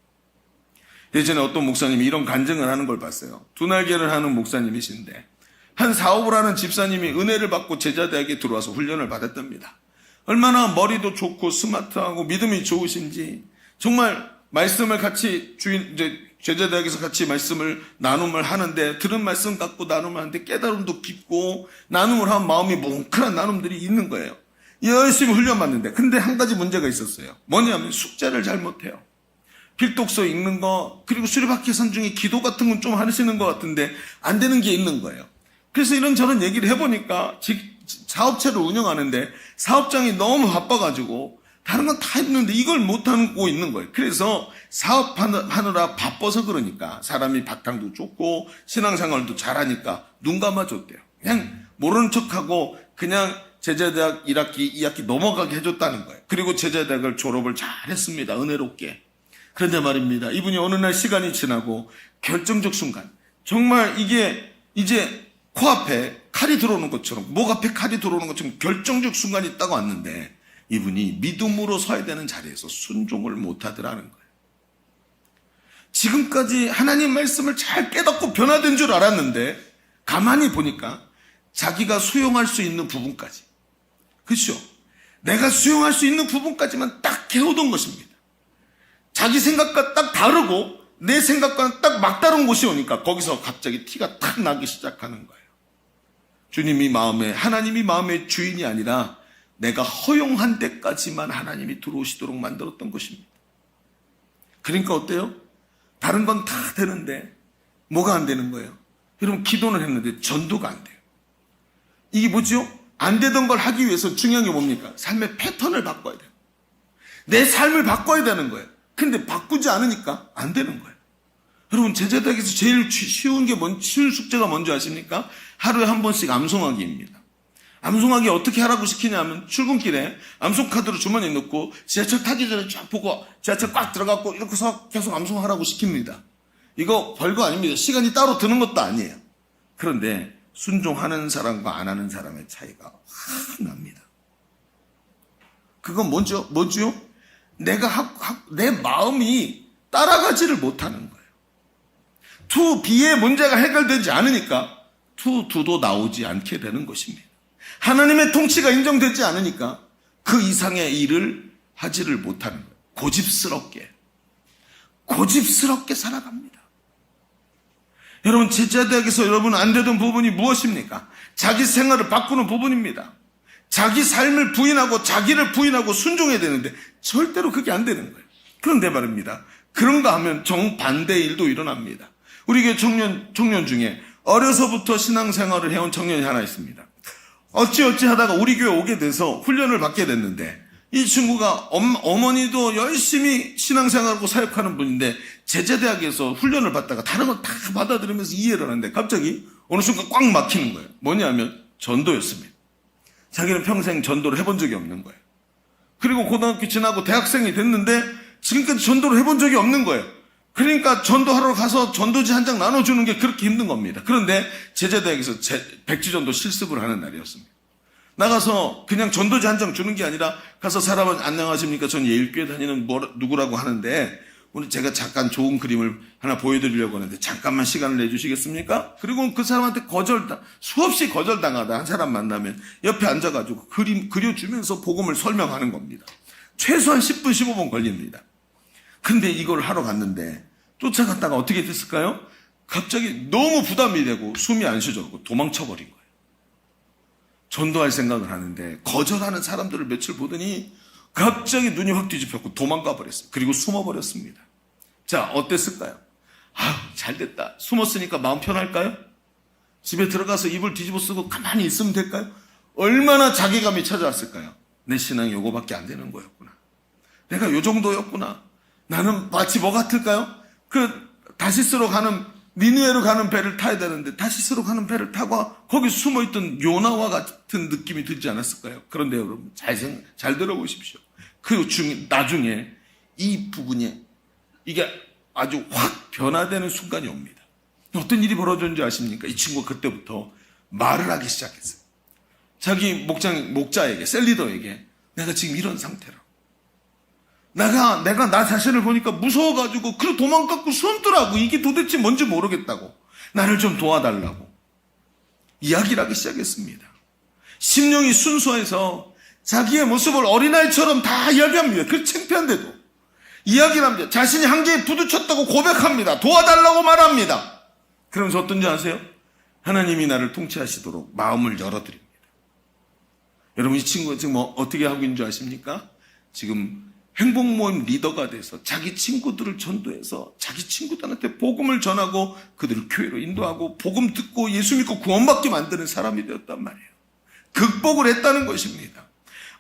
예전에 어떤 목사님이 이런 간증을 하는 걸 봤어요. 두날개를 하는 목사님이신데 한 사업을 하는 집사님이 은혜를 받고 제자대학에 들어와서 훈련을 받았답니다. 얼마나 머리도 좋고 스마트하고 믿음이 좋으신지 정말 말씀을 같이 제자대학에서 같이 말씀을 나눔을 하는데 들은 말씀 갖고 나눔을 하는데 깨달음도 깊고 나눔을 한 마음이 뭉클한 나눔들이 있는 거예요. 열심히 훈련받는데 근데 한 가지 문제가 있었어요. 뭐냐면 숙제를 잘못해요. 필독서 읽는 거 그리고 수리바퀴선 중에 기도 같은 건 좀 하시는 것 같은데 안 되는 게 있는 거예요. 그래서 이런저런 얘기를 해보니까 사업체를 운영하는데 사업장이 너무 바빠가지고 다른 건 다 했는데 이걸 못하고 있는 거예요. 그래서 사업하느라 바빠서 그러니까 사람이 바탕도 좋고 신앙생활도 잘하니까 눈 감아줬대요. 그냥 모르는 척하고 그냥 제자대학 1학기, 2학기 넘어가게 해줬다는 거예요. 그리고 제자대학을 졸업을 잘했습니다. 은혜롭게. 그런데 말입니다. 이분이 어느 날 시간이 지나고 결정적 순간 정말 이게 이제 코앞에 칼이 들어오는 것처럼 목 앞에 칼이 들어오는 것처럼 결정적 순간이 딱 왔는데 이분이 믿음으로 서야 되는 자리에서 순종을 못하더라는 거예요. 지금까지 하나님 말씀을 잘 깨닫고 변화된 줄 알았는데 가만히 보니까 자기가 수용할 수 있는 부분까지, 그렇죠? 내가 수용할 수 있는 부분까지만 딱 해오던 것입니다. 자기 생각과 딱 다르고 내 생각과는 딱 막다른 곳이 오니까 거기서 갑자기 티가 탁 나기 시작하는 거예요. 하나님이 마음의 주인이 아니라 내가 허용한 데까지만 하나님이 들어오시도록 만들었던 것입니다. 그러니까 어때요? 다른 건 다 되는데 뭐가 안 되는 거예요? 여러분, 기도는 했는데 전도가 안 돼요. 이게 뭐죠? 안 되던 걸 하기 위해서 중요한 게 뭡니까? 삶의 패턴을 바꿔야 돼요. 내 삶을 바꿔야 되는 거예요. 근데 바꾸지 않으니까 안 되는 거예요. 여러분, 제자대학에서 제일 쉬운 숙제가 뭔지 아십니까? 하루에 한 번씩 암송하기입니다. 암송하기 어떻게 하라고 시키냐면 출근길에 암송카드로 주머니에 넣고 지하철 타기 전에 쫙 보고 지하철 꽉 들어가고 이렇게 해서 계속 암송하라고 시킵니다. 이거 별거 아닙니다. 시간이 따로 드는 것도 아니에요. 그런데 순종하는 사람과 안 하는 사람의 차이가 확 납니다. 그건 뭐죠? 내 마음이 따라가지를 못하는 거예요. to be의 문제가 해결되지 않으니까 to do도 나오지 않게 되는 것입니다. 하나님의 통치가 인정되지 않으니까 그 이상의 일을 하지를 못하는 거예요. 고집스럽게 살아갑니다. 여러분, 제자대학에서 여러분 안 되던 부분이 무엇입니까? 자기 생활을 바꾸는 부분입니다. 자기 삶을 부인하고 자기를 부인하고 순종해야 되는데 절대로 그게 안 되는 거예요. 그런데 말입니다. 그런가 하면 정반대의 일도 일어납니다. 우리 교회 청년 중에 어려서부터 신앙생활을 해온 청년이 하나 있습니다. 어찌어찌 하다가 우리 교회 오게 돼서 훈련을 받게 됐는데 이 친구가 어머니도 열심히 신앙생활하고 사역하는 분인데 제자대학에서 훈련을 받다가 다른 걸 다 받아들이면서 이해를 하는데 갑자기 어느 순간 꽉 막히는 거예요. 뭐냐면 전도였습니다. 자기는 평생 전도를 해본 적이 없는 거예요. 그리고 고등학교 지나고 대학생이 됐는데 지금까지 전도를 해본 적이 없는 거예요. 그러니까 전도하러 가서 전도지 한 장 나눠주는 게 그렇게 힘든 겁니다. 그런데 제자대학에서 백지전도 실습을 하는 날이었습니다. 나가서 그냥 전도지 한 장 주는 게 아니라 가서 사람은 안녕하십니까? 전 예일교회 다니는 누구라고 하는데 오늘 제가 잠깐 좋은 그림을 하나 보여드리려고 하는데 잠깐만 시간을 내주시겠습니까? 그리고 그 사람한테 수없이 거절당하다 한 사람 만나면 옆에 앉아가지고 그림 그려주면서 복음을 설명하는 겁니다. 최소한 10분 15분 걸립니다. 근데 이걸 하러 갔는데 쫓아갔다가 어떻게 됐을까요? 갑자기 너무 부담이 되고 숨이 안 쉬어졌고 도망쳐버린 거예요. 전도할 생각을 하는데 거절하는 사람들을 며칠 보더니 갑자기 눈이 확 뒤집혔고 도망가 버렸어요. 그리고 숨어버렸습니다. 자, 어땠을까요? 잘됐다. 숨었으니까 마음 편할까요? 집에 들어가서 이불 뒤집어 쓰고 가만히 있으면 될까요? 얼마나 자괴감이 찾아왔을까요? 내 신앙이 요거밖에 안 되는 거였구나. 내가 요 정도였구나. 나는 마치 뭐 같을까요? 다시스로 가는 니느웨로 가는 배를 타야 되는데 다시스로 가는 배를 타고 거기 숨어있던 요나와 같은 느낌이 들지 않았을까요? 그런데 여러분 잘 들어보십시오. 나중에 이 부분이 이게 아주 확 변화되는 순간이 옵니다. 어떤 일이 벌어졌는지 아십니까? 이 친구가 그때부터 말을 하기 시작했어요. 자기 목자에게 셀리더에게 내가 지금 이런 상태라. 내가 나 자신을 보니까 무서워가지고 그리고 도망갔고 숨더라고. 이게 도대체 뭔지 모르겠다고. 나를 좀 도와달라고. 이야기를 하기 시작했습니다. 심령이 순수해서 자기의 모습을 어린아이처럼 다 이야기합니다. 그 창피한데도. 이야기를 합니다. 자신이 한계에 부딪혔다고 고백합니다. 도와달라고 말합니다. 그러면서 어떤지 아세요? 하나님이 나를 통치하시도록 마음을 열어드립니다. 여러분 이 친구가 지금 어떻게 하고 있는 줄 아십니까? 지금 행복모임 리더가 돼서 자기 친구들을 전도해서 자기 친구들한테 복음을 전하고 그들을 교회로 인도하고 복음 듣고 예수 믿고 구원받게 만드는 사람이 되었단 말이에요. 극복을 했다는 것입니다.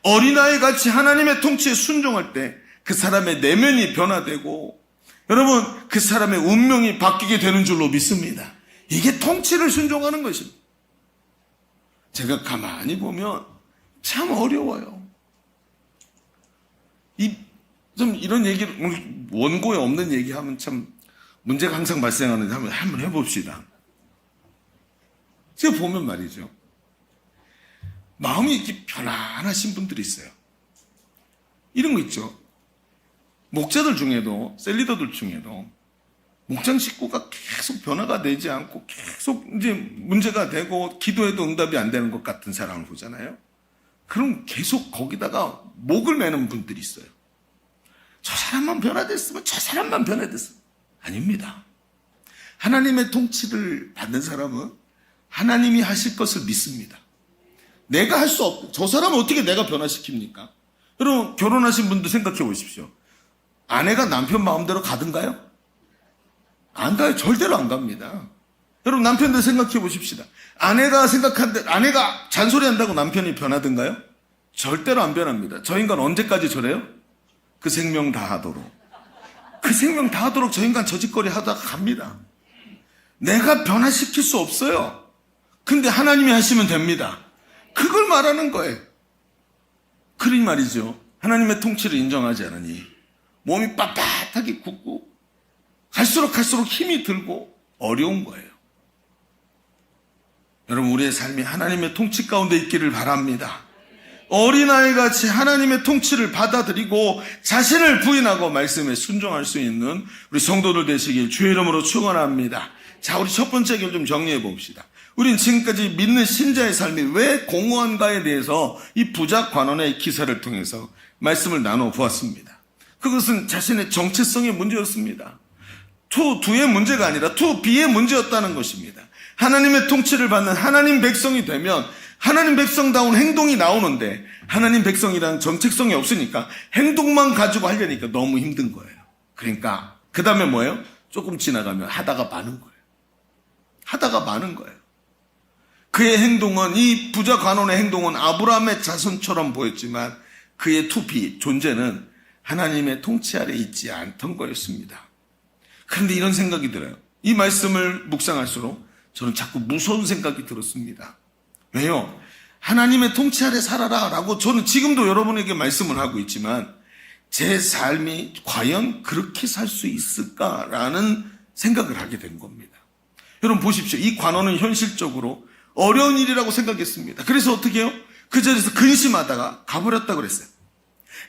어린아이 같이 하나님의 통치에 순종할 때 그 사람의 내면이 변화되고 여러분 그 사람의 운명이 바뀌게 되는 줄로 믿습니다. 이게 통치를 순종하는 것입니다. 제가 가만히 보면 참 어려워요. 좀 이런 얘기를 원고에 없는 얘기하면 참 문제가 항상 발생하는데 한번 해봅시다. 제가 보면 말이죠. 마음이 이렇게 편안하신 분들이 있어요. 이런 거 있죠. 목자들 중에도 셀리더들 중에도 목장 식구가 계속 변화가 되지 않고 계속 이제 문제가 되고 기도해도 응답이 안 되는 것 같은 사람을 보잖아요. 그럼 계속 거기다가 목을 매는 분들이 있어요. 저 사람만 변화됐으면 저 사람만 변화됐으면 아닙니다. 하나님의 통치를 받는 사람은 하나님이 하실 것을 믿습니다. 내가 할 수 없고 저 사람을 어떻게 내가 변화시킵니까? 여러분 결혼하신 분도 생각해 보십시오. 아내가 남편 마음대로 가든가요? 안 가요. 절대로 안 갑니다. 여러분 남편들 생각해 보십시다. 아내가 잔소리한다고 남편이 변하든가요? 절대로 안 변합니다. 저 인간 언제까지 저래요? 그 생명 다하도록. 그 생명 다하도록 저 인간 저짓거리 하다가 갑니다. 내가 변화시킬 수 없어요. 근데 하나님이 하시면 됩니다. 그걸 말하는 거예요. 그러니 말이죠. 하나님의 통치를 인정하지 않으니 몸이 빳빳하게 굳고 갈수록 힘이 들고 어려운 거예요. 여러분 우리의 삶이 하나님의 통치 가운데 있기를 바랍니다. 어린아이같이 하나님의 통치를 받아들이고 자신을 부인하고 말씀에 순종할 수 있는 우리 성도들 되시길 주의 이름으로 축원합니다. 자, 우리 첫 번째 얘기를 좀 정리해 봅시다. 우린 지금까지 믿는 신자의 삶이 왜 공허한가에 대해서 이 부작 관원의 기사를 통해서 말씀을 나눠 보았습니다. 그것은 자신의 정체성의 문제였습니다. 투의 문제가 아니라 투비의 문제였다는 것입니다. 하나님의 통치를 받는 하나님 백성이 되면 하나님 백성다운 행동이 나오는데 하나님 백성이라는 정체성이 없으니까 행동만 가지고 하려니까 너무 힘든 거예요. 그러니까 그 다음에 뭐예요? 조금 지나가면 하다가 마는 거예요. 하다가 마는 거예요. 그의 행동은, 이 부자 관원의 행동은 아브라함의 자손처럼 보였지만 그의 투비, 존재는 하나님의 통치 아래 있지 않던 거였습니다. 그런데 이런 생각이 들어요. 이 말씀을 묵상할수록 저는 자꾸 무서운 생각이 들었습니다. 왜요? 하나님의 통치 아래 살아라 라고 저는 지금도 여러분에게 말씀을 하고 있지만 제 삶이 과연 그렇게 살 수 있을까라는 생각을 하게 된 겁니다. 여러분 보십시오. 이 관원은 현실적으로 어려운 일이라고 생각했습니다. 그래서 어떻게 해요? 그 자리에서 근심하다가 가버렸다고 그랬어요.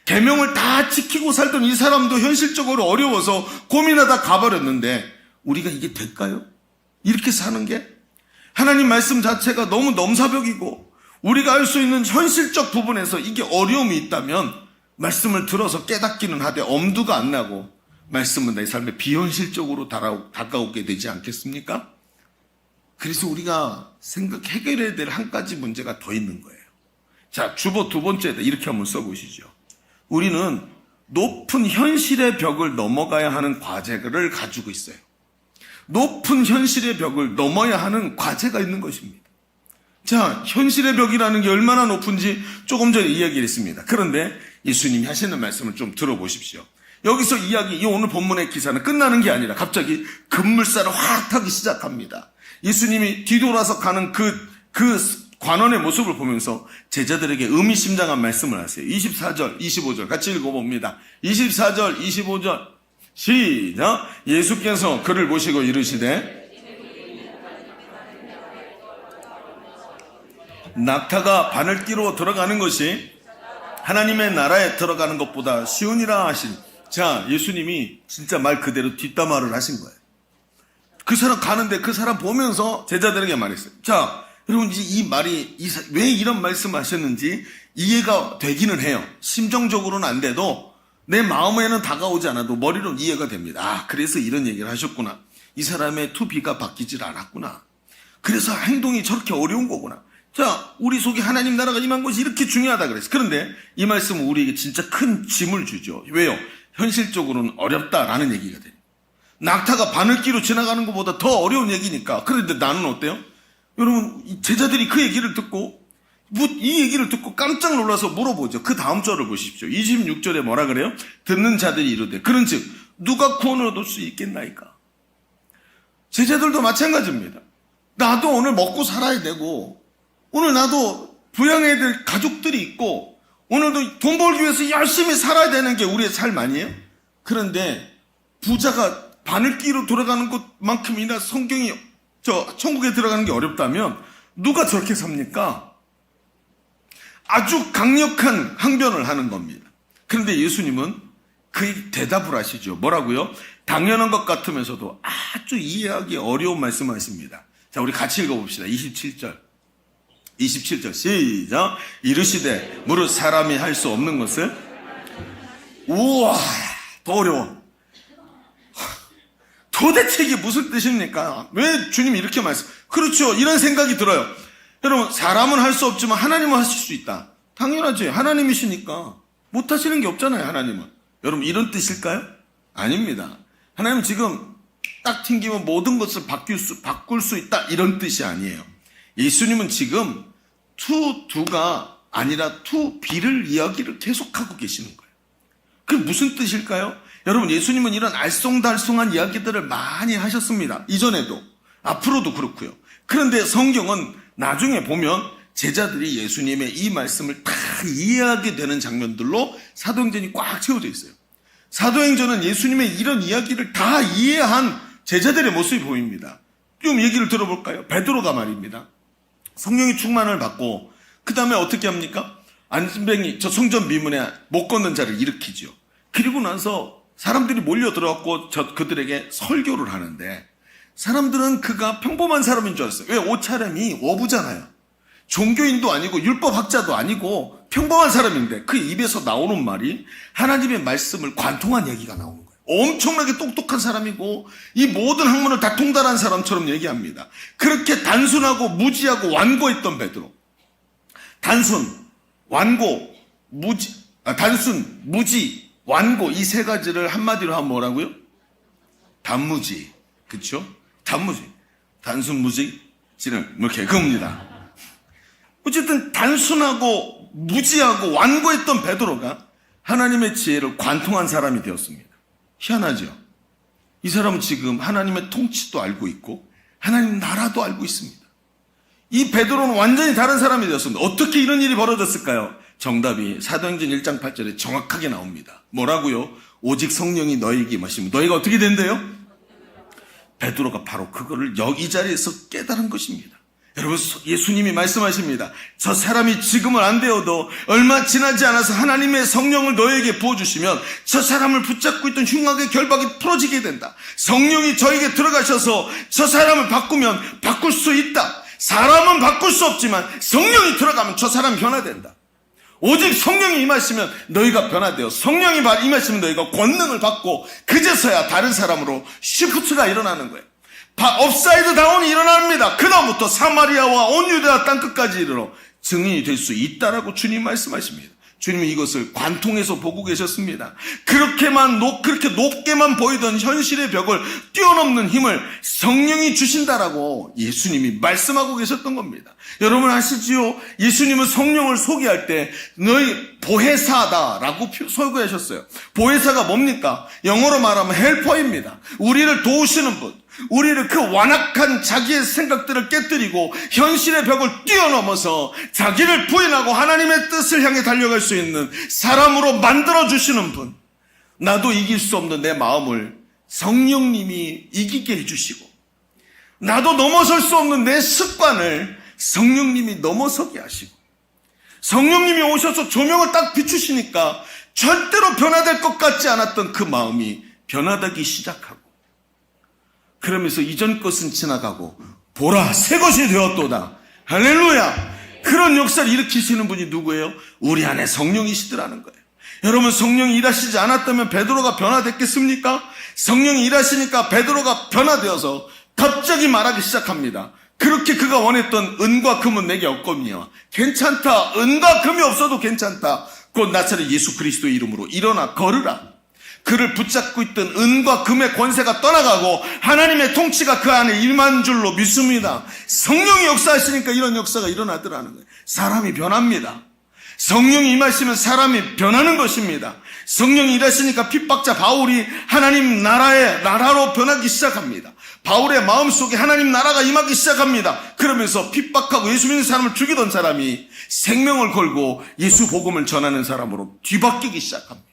계명을 다 지키고 살던 이 사람도 현실적으로 어려워서 고민하다 가버렸는데 우리가 이게 될까요? 이렇게 사는 게? 하나님 말씀 자체가 너무 넘사벽이고 우리가 알 수 있는 현실적 부분에서 이게 어려움이 있다면 말씀을 들어서 깨닫기는 하되 엄두가 안 나고 말씀은 내 삶에 비현실적으로 다가오게 되지 않겠습니까? 그래서 우리가 해결해야 될 한 가지 문제가 더 있는 거예요. 자, 주보 두 번째다. 이렇게 한번 써보시죠. 우리는 높은 현실의 벽을 넘어가야 하는 과제를 가지고 있어요. 높은 현실의 벽을 넘어야 하는 과제가 있는 것입니다. 자, 현실의 벽이라는 게 얼마나 높은지 조금 전에 이야기를 했습니다. 그런데 예수님이 하시는 말씀을 좀 들어보십시오. 여기서 이 오늘 본문의 기사는 끝나는 게 아니라 갑자기 급물살을 확 타기 시작합니다. 예수님이 뒤돌아서 가는 그 관원의 모습을 보면서 제자들에게 의미심장한 말씀을 하세요. 24절, 25절 같이 읽어봅니다. 24절, 25절 시작. 예수께서 그를 보시고 이르시되 낙타가 바늘귀로 들어가는 것이 하나님의 나라에 들어가는 것보다 쉬우니라 하신. 자, 예수님이 진짜 말 그대로 뒷담화를 하신 거예요. 그 사람 가는데 그 사람 보면서 제자들에게 말했어요. 자, 여러분 이제 이 말이 왜 이런 말씀을 하셨는지 이해가 되기는 해요. 심정적으로는 안 돼도 내 마음에는 다가오지 않아도 머리로는 이해가 됩니다. 아, 그래서 이런 얘기를 하셨구나. 이 사람의 투비가 바뀌질 않았구나. 그래서 행동이 저렇게 어려운 거구나. 자, 우리 속에 하나님 나라가 임한 것이 이렇게 중요하다 그랬어요. 그런데 이 말씀은 우리에게 진짜 큰 짐을 주죠. 왜요? 현실적으로는 어렵다라는 얘기가 돼요. 낙타가 바늘귀로 지나가는 것보다 더 어려운 얘기니까. 그런데 나는 어때요? 여러분, 제자들이 그 얘기를 듣고 이 얘기를 듣고 깜짝 놀라서 물어보죠. 그 다음 절을 보십시오. 26절에 뭐라 그래요? 듣는 자들이 이르되 그런즉 누가 구원을 얻을 수 있겠나이까? 제자들도 마찬가지입니다. 나도 오늘 먹고 살아야 되고 오늘 나도 부양해야 될 가족들이 있고 오늘도 돈 벌기 위해서 열심히 살아야 되는 게 우리의 삶 아니에요? 그런데 부자가 바늘귀로 돌아가는 것만큼이나 천국에 들어가는 게 어렵다면 누가 저렇게 삽니까? 아주 강력한 항변을 하는 겁니다. 그런데 예수님은 그 대답을 하시죠. 뭐라고요? 당연한 것 같으면서도 아주 이해하기 어려운 말씀을 하십니다. 자, 우리 같이 읽어봅시다. 27절 시작. 이르시되 무릇 사람이 할 수 없는 것을. 우와, 더 어려워. 도대체 이게 무슨 뜻입니까? 왜 주님이 이렇게 그렇죠. 이런 생각이 들어요. 여러분, 사람은 할 수 없지만 하나님은 하실 수 있다. 당연하지. 하나님이시니까 못하시는 게 없잖아요. 하나님은. 여러분, 이런 뜻일까요? 아닙니다. 하나님은 지금 딱 튕기면 모든 것을 바꿀 수 있다, 이런 뜻이 아니에요. 예수님은 지금 투가 아니라 투비를 이야기를 계속하고 계시는 거예요. 그게 무슨 뜻일까요? 여러분, 예수님은 이런 알쏭달쏭한 이야기들을 많이 하셨습니다. 이전에도, 앞으로도 그렇고요. 그런데 성경은 나중에 보면 제자들이 예수님의 이 말씀을 다 이해하게 되는 장면들로 사도행전이 꽉 채워져 있어요. 사도행전은 예수님의 이런 이야기를 다 이해한 제자들의 모습이 보입니다. 좀 얘기를 들어볼까요? 베드로가 말입니다. 성령의 충만을 받고 그 다음에 어떻게 합니까? 안진뱅이 저 성전 미문에 못 걷는 자를 일으키죠. 그리고 나서 사람들이 몰려 들어왔고 그들에게 설교를 하는데 사람들은 그가 평범한 사람인 줄 알았어요. 왜? 옷차림이 어부잖아요. 종교인도 아니고 율법학자도 아니고 평범한 사람인데 그 입에서 나오는 말이 하나님의 말씀을 관통한 얘기가 나오는 거예요. 엄청나게 똑똑한 사람이고 이 모든 학문을 다 통달한 사람처럼 얘기합니다. 그렇게 단순하고 무지하고 완고했던 베드로. 단순, 완고, 단순, 무지, 완고 이 세 가지를 한마디로 하면 뭐라고요? 단무지. 그쵸? 단무지. 단순, 무지, 지능. 이렇게 그겁니다. 어쨌든 단순하고 무지하고 완고했던 베드로가 하나님의 지혜를 관통한 사람이 되었습니다. 희한하죠? 이 사람은 지금 하나님의 통치도 알고 있고 하나님 나라도 알고 있습니다. 이 베드로는 완전히 다른 사람이 되었습니다. 어떻게 이런 일이 벌어졌을까요? 정답이 사도행전 1장 8절에 정확하게 나옵니다. 뭐라고요? 오직 성령이 너희에게 임하시면 너희가 어떻게 된대요? 베드로가 바로 그거를 이 자리에서 깨달은 것입니다. 여러분, 예수님이 말씀하십니다. 저 사람이 지금은 안 되어도 얼마 지나지 않아서 하나님의 성령을 너에게 부어주시면 저 사람을 붙잡고 있던 흉악의 결박이 풀어지게 된다. 성령이 저에게 들어가셔서 저 사람을 바꾸면 바꿀 수 있다. 사람은 바꿀 수 없지만 성령이 들어가면 저 사람이 변화된다. 오직 성령이 임하시면 너희가 변화되어 성령이 임하시면 너희가 권능을 받고 그제서야 다른 사람으로 시프트가 일어나는 거예요. 업사이드 다운이 일어납니다. 그 다음부터 사마리아와 온 유대와 땅끝까지 이르러 증인이 될 수 있다라고 주님 말씀하십니다. 주님은 이것을 관통해서 보고 계셨습니다. 그렇게 높게만 보이던 현실의 벽을 뛰어넘는 힘을 성령이 주신다라고 예수님이 말씀하고 계셨던 겁니다. 여러분 아시지요? 예수님은 성령을 소개할 때 너희 보혜사다라고 소개하셨어요. 보혜사가 뭡니까? 영어로 말하면 헬퍼입니다. 우리를 도우시는 분. 우리를 그 완악한 자기의 생각들을 깨뜨리고 현실의 벽을 뛰어넘어서 자기를 부인하고 하나님의 뜻을 향해 달려갈 수 있는 사람으로 만들어주시는 분. 나도 이길 수 없는 내 마음을 성령님이 이기게 해주시고 나도 넘어설 수 없는 내 습관을 성령님이 넘어서게 하시고 성령님이 오셔서 조명을 딱 비추시니까 절대로 변화될 것 같지 않았던 그 마음이 변화되기 시작하고 그러면서 이전 것은 지나가고 보라 새 것이 되었도다. 할렐루야. 그런 역사를 일으키시는 분이 누구예요? 우리 안에 성령이시더라는 거예요. 여러분 성령이 일하시지 않았다면 베드로가 변화됐겠습니까? 성령이 일하시니까 베드로가 변화되어서 갑자기 말하기 시작합니다. 그렇게 그가 원했던 은과 금은 내게 없거니와 괜찮다. 은과 금이 없어도 괜찮다. 곧 나사렛 예수 그리스도의 이름으로 일어나 걸으라. 그를 붙잡고 있던 은과 금의 권세가 떠나가고 하나님의 통치가 그 안에 임한 줄로 믿습니다. 성령이 역사하시니까 이런 역사가 일어나더라는 거예요. 사람이 변합니다. 성령이 임하시면 사람이 변하는 것입니다. 성령이 일하시니까 핍박자 바울이 하나님 나라로 변하기 시작합니다. 바울의 마음속에 하나님 나라가 임하기 시작합니다. 그러면서 핍박하고 예수 믿는 사람을 죽이던 사람이 생명을 걸고 예수 복음을 전하는 사람으로 뒤바뀌기 시작합니다.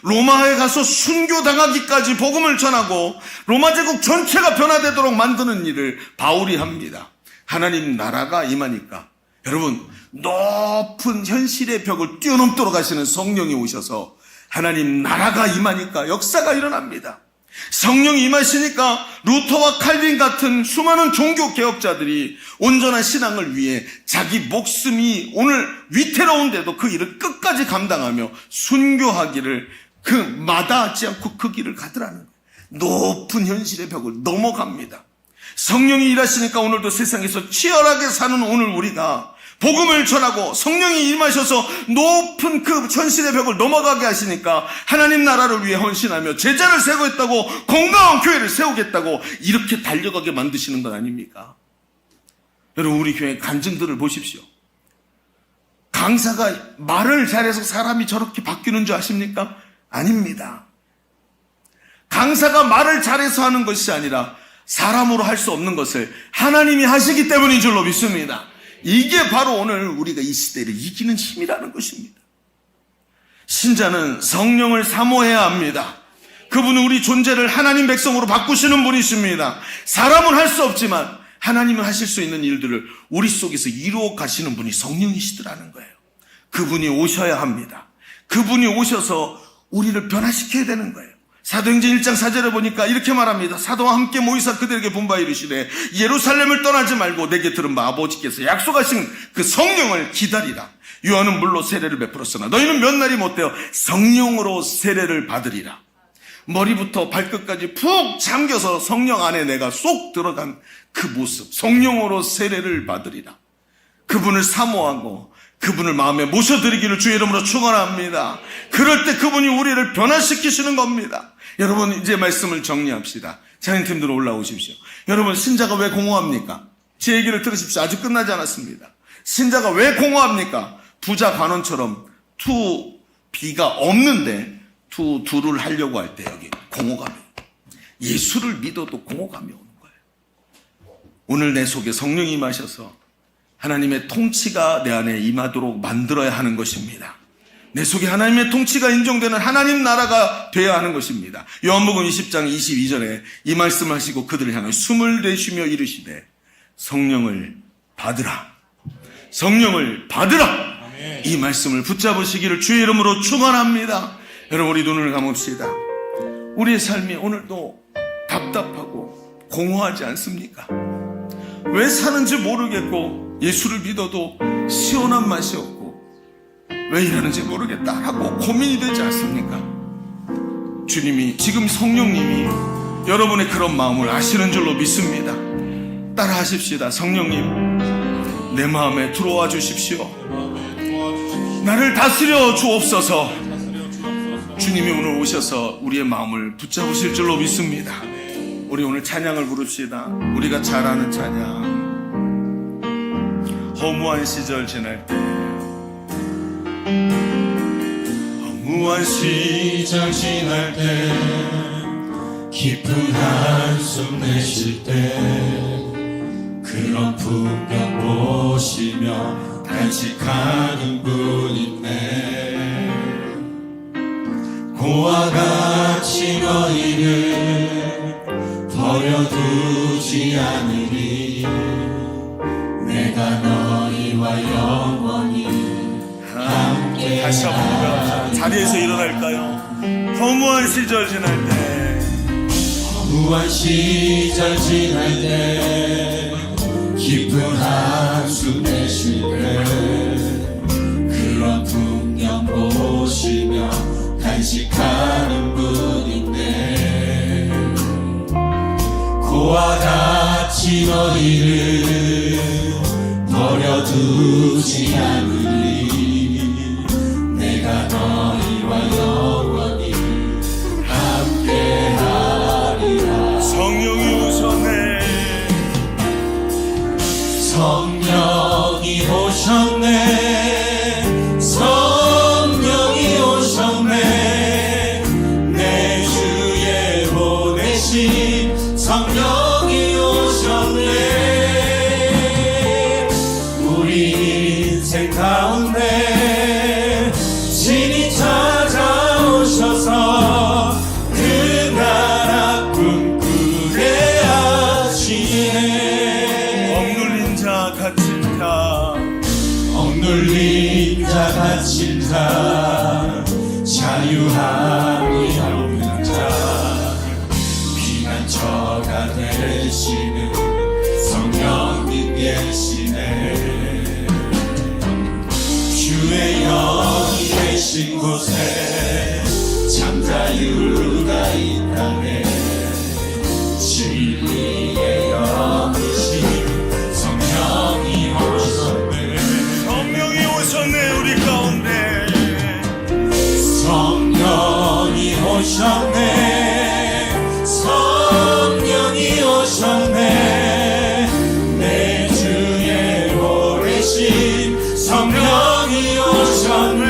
로마에 가서 순교당하기까지 복음을 전하고 로마 제국 전체가 변화되도록 만드는 일을 바울이 합니다. 하나님 나라가 임하니까 여러분 높은 현실의 벽을 뛰어넘도록 하시는 성령이 오셔서 하나님 나라가 임하니까 역사가 일어납니다. 성령이 임하시니까 루터와 칼빈 같은 수많은 종교 개혁자들이 온전한 신앙을 위해 자기 목숨이 오늘 위태로운데도 그 일을 끝까지 감당하며 순교하기를 그 마다하지 않고 그 길을 가더라는 거예요. 높은 현실의 벽을 넘어갑니다. 성령이 일하시니까 오늘도 세상에서 치열하게 사는 오늘 우리가 복음을 전하고 성령이 임하셔서 높은 그 현실의 벽을 넘어가게 하시니까 하나님 나라를 위해 헌신하며 제자를 세우겠다고 건강한 교회를 세우겠다고 이렇게 달려가게 만드시는 건 아닙니까? 여러분 우리 교회 간증들을 보십시오. 강사가 말을 잘해서 사람이 저렇게 바뀌는 줄 아십니까? 아닙니다. 강사가 말을 잘해서 하는 것이 아니라 사람으로 할 수 없는 것을 하나님이 하시기 때문인 줄로 믿습니다. 이게 바로 오늘 우리가 이 시대를 이기는 힘이라는 것입니다. 신자는 성령을 사모해야 합니다. 그분은 우리 존재를 하나님 백성으로 바꾸시는 분이십니다. 사람은 할 수 없지만 하나님은 하실 수 있는 일들을 우리 속에서 이루어 가시는 분이 성령이시더라는 거예요. 그분이 오셔야 합니다. 그분이 오셔서 우리를 변화시켜야 되는 거예요. 사도행전 1장 4절에 보니까 이렇게 말합니다. 사도와 함께 모이사 그들에게 본바 이르시되 예루살렘을 떠나지 말고 내게 들은 바 아버지께서 약속하신 그 성령을 기다리라. 요한은 물로 세례를 베풀었으나 너희는 몇 날이 못되어 성령으로 세례를 받으리라. 머리부터 발끝까지 푹 잠겨서 성령 안에 내가 쏙 들어간 그 모습, 성령으로 세례를 받으리라. 그분을 사모하고 그분을 마음에 모셔드리기를 주의 이름으로 축원합니다. 그럴 때 그분이 우리를 변화시키시는 겁니다. 여러분, 이제 말씀을 정리합시다. 찬양팀들 올라오십시오. 여러분, 신자가 왜 공허합니까? 제 얘기를 들으십시오. 아직 끝나지 않았습니다. 신자가 왜 공허합니까? 부자 관원처럼 비가 없는데 두를 하려고 할 때 여기 공허감이, 예수를 믿어도 공허감이 오는 거예요. 오늘 내 속에 성령이 임하셔서 하나님의 통치가 내 안에 임하도록 만들어야 하는 것입니다. 내 속에 하나님의 통치가 인정되는 하나님 나라가 되어야 하는 것입니다. 요한복음 20장 22절에 이 말씀을 하시고 그들을 향해 숨을 내쉬며 이르시되 성령을 받으라. 성령을 받으라. 이 말씀을 붙잡으시기를 주의 이름으로 축원합니다. 여러분, 우리 눈을 감읍시다. 우리의 삶이 오늘도 답답하고 공허하지 않습니까? 왜 사는지 모르겠고 예수를 믿어도 시원한 맛이 없고 왜 이러는지 모르겠다 하고 고민이 되지 않습니까? 주님이, 지금 성령님이 여러분의 그런 마음을 아시는 줄로 믿습니다. 따라 하십시다. 성령님, 내 마음에 들어와 주십시오. 나를 다스려 주옵소서. 주님이 오늘 오셔서 우리의 마음을 붙잡으실 줄로 믿습니다. 우리 오늘 찬양을 부릅시다. 우리가 잘 아는 찬양. 허무한 시절 지날 때, 허무한 시절 지날 때, 깊은 한숨 내쉴 때 그런 풍경 보시며 간직하는 분 있네. 고와 같이 너희를 버려두지 않으리. 내가 너희와 영원히 함께 다시 한번 자리에서 일어날까요? 허무한 시절 지날 때, 허무한 시절 지날 때 깊은 한숨 내쉴 때 그런 풍경 보시며 간직하는 분 있네. 고와 같이 너희를 버려두지 않으리. 내가 너희와 영원히 함께하리라. 성령이 오셨네. 성령이 오셨네. 성령이 오셨네. 내 주에 보내신 성령이 오셨네. 우리 인생 가운데 신이 찾아오셔서 그 나라 꿈꾸게 하시네. 억눌린 자 갇힌 자, 억눌린 자 갇힌 자 자유함이 없는 자 피난처가 되시는 성령님 계시네. 주의 영이 계신 곳에 참 자유가 있다네. 진리의 영이신 성령이 오셨네. 성령이 오셨네. 우리 가운데 성령이 오셨네. 성령이 오셨네. 내 주에 보내신 성령이 오셨네.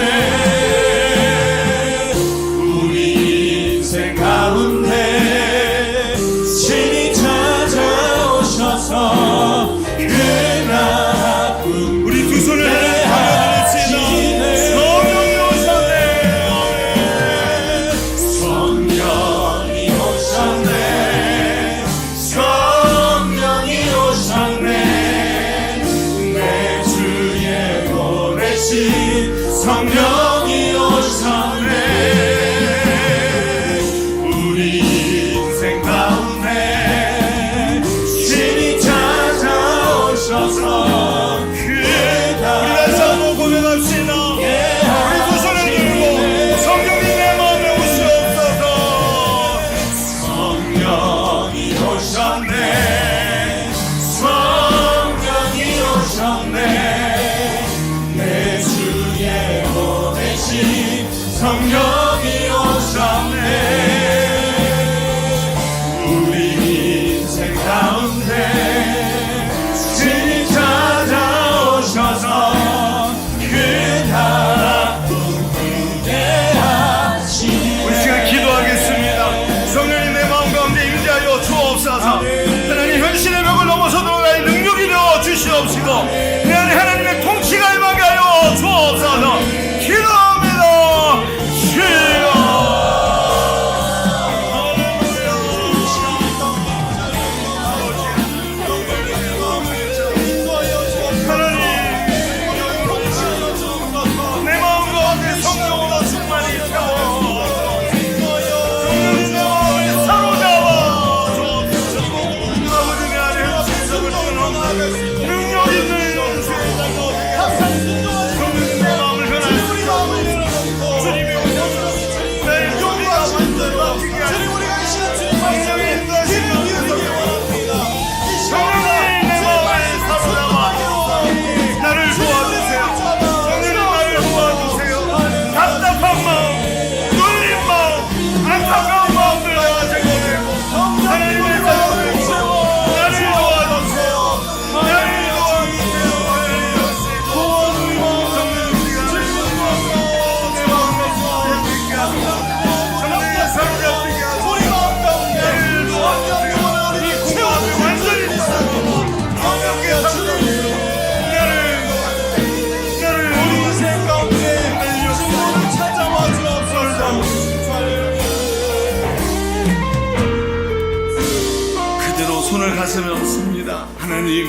가슴에 얻습니다. 하나님,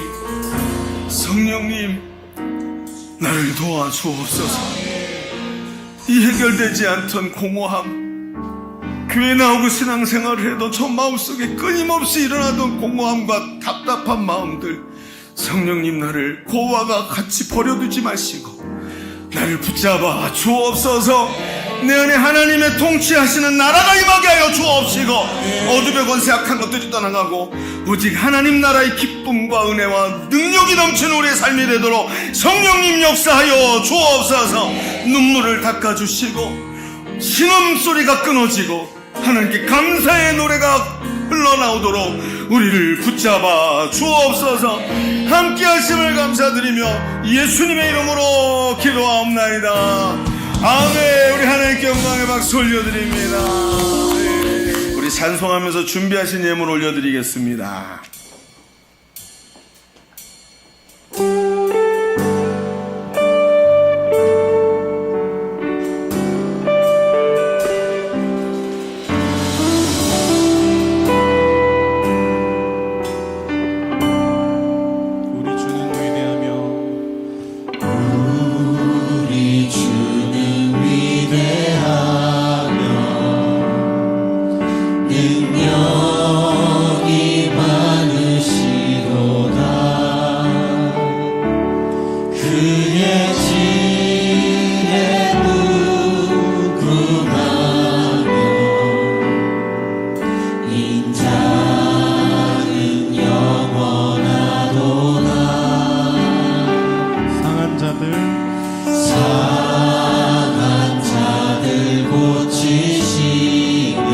성령님, 나를 도와주옵소서. 이 해결되지 않던 공허함, 교회 나오고 신앙생활을 해도 저 마음속에 끊임없이 일어나던 공허함과 답답한 마음들, 성령님 나를 고와가 같이 버려두지 마시고 나를 붙잡아 주옵소서. 내 안에 하나님의 통치하시는 나라가 임하게 하여 주옵시고, 어둠의 권세 악한 것들이 떠나가고 오직 하나님 나라의 기쁨과 은혜와 능력이 넘치는 우리의 삶이 되도록 성령님 역사하여 주옵소서. 눈물을 닦아주시고 신음소리가 끊어지고 하나님께 감사의 노래가 흘러나오도록 우리를 붙잡아 주옵소서. 함께 하심을 감사드리며 예수님의 이름으로 기도하옵나이다. 아멘. 우리 하나님께 영광의 박수 올려드립니다. 우리 찬송하면서 준비하신 예물 올려드리겠습니다. 우리 주는 위대하며 우리 주는 위대하며 능력이 많으시도다. 그의 진에 궁금하며 인자는 영원하도다. 상한 자들 고치시며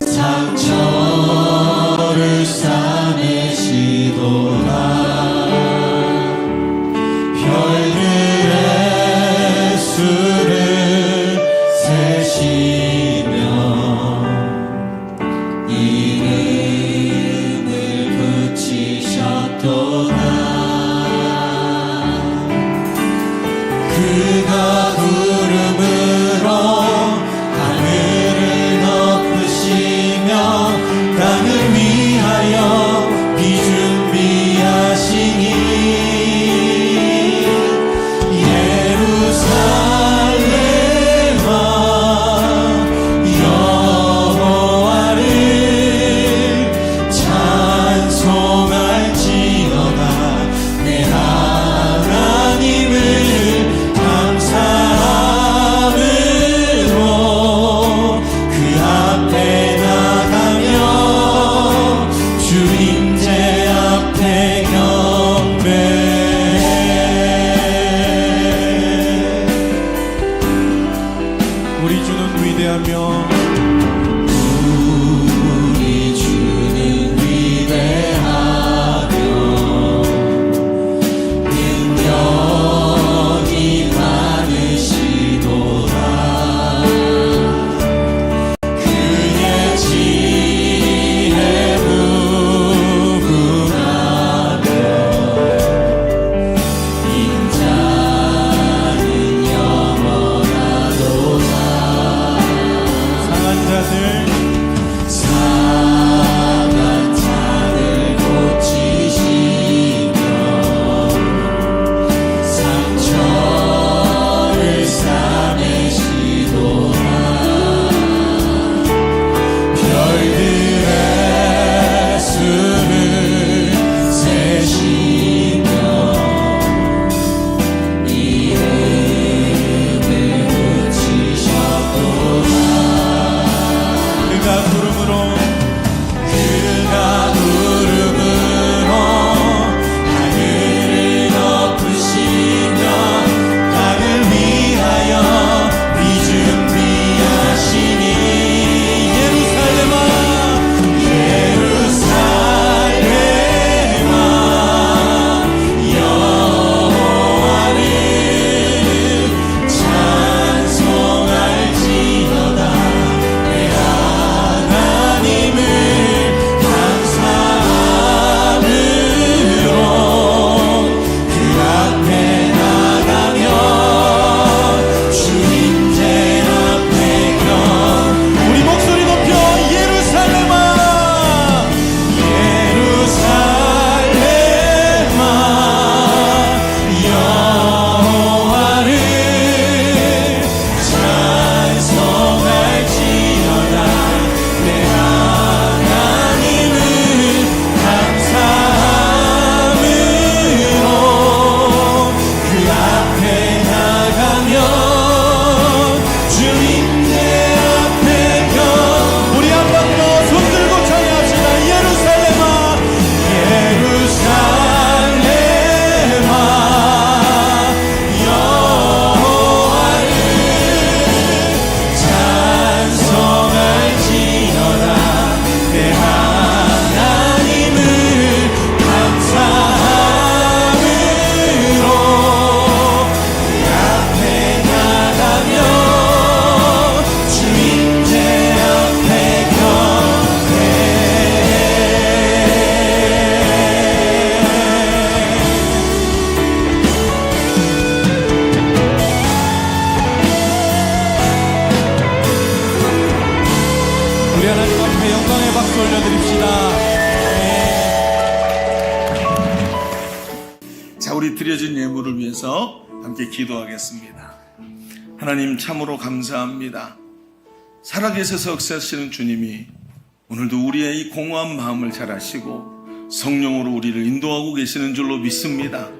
상처를 싸매시도다. 별들의 수를 세시며 이름을 붙이셨도다. 우리 드려진 예물을 위해서 함께 기도하겠습니다. 하나님 참으로 감사합니다. 살아계셔서 역사하시는 주님이 오늘도 우리의 이 공허한 마음을 잘 아시고 성령으로 우리를 인도하고 계시는 줄로 믿습니다.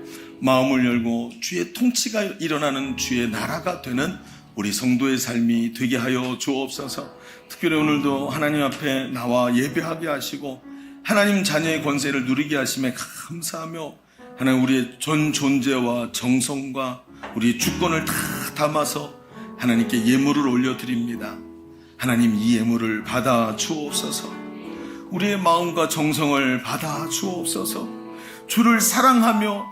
마음을 열고 주의 통치가 일어나는 주의 나라가 되는 우리 성도의 삶이 되게 하여 주옵소서. 특별히 오늘도 하나님 앞에 나와 예배하게 하시고 하나님 자녀의 권세를 누리게 하심에 감사하며 하나님 우리의 전 존재와 정성과 우리의 주권을 다 담아서 하나님께 예물을 올려드립니다. 하나님 이 예물을 받아 주옵소서. 우리의 마음과 정성을 받아 주옵소서. 주를 사랑하며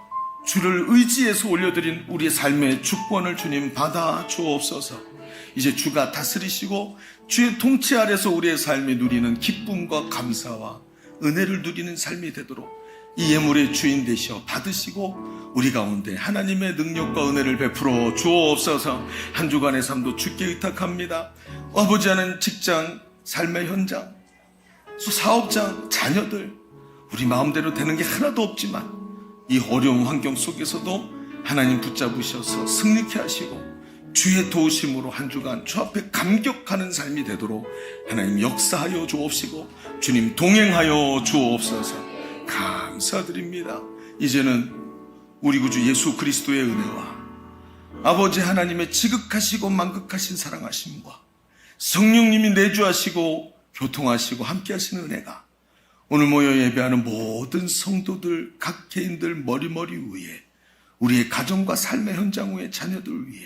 주를 의지해서 올려드린 우리의 삶의 주권을 주님 받아 주옵소서. 이제 주가 다스리시고 주의 통치 아래서 우리의 삶이 누리는 기쁨과 감사와 은혜를 누리는 삶이 되도록 이 예물의 주인 되시어 받으시고 우리 가운데 하나님의 능력과 은혜를 베풀어 주옵소서. 한 주간의 삶도 주께 의탁합니다. 아버지 하는 직장, 삶의 현장, 사업장, 자녀들 우리 마음대로 되는 게 하나도 없지만 이 어려운 환경 속에서도 하나님 붙잡으셔서 승리케 하시고 주의 도우심으로 한 주간 주 앞에 감격하는 삶이 되도록 하나님 역사하여 주옵시고 주님 동행하여 주옵소서. 감사드립니다. 이제는 우리 구주 예수 그리스도의 은혜와 아버지 하나님의 지극하시고 만극하신 사랑하심과 성령님이 내주하시고 교통하시고 함께하시는 은혜가 오늘 모여 예배하는 모든 성도들 각 개인들 머리머리 위에 우리의 가정과 삶의 현장 위에 자녀들 위에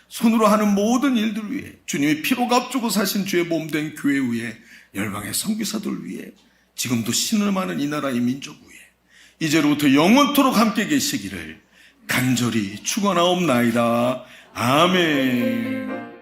손으로 하는 모든 일들 위에 주님이 피로 값주고 사신 주의 몸된 교회 위에 열방의 선교사들 위에 지금도 신음하는 이 나라의 민족 위에 이제로부터 영원토록 함께 계시기를 간절히 축원하옵나이다. 아멘.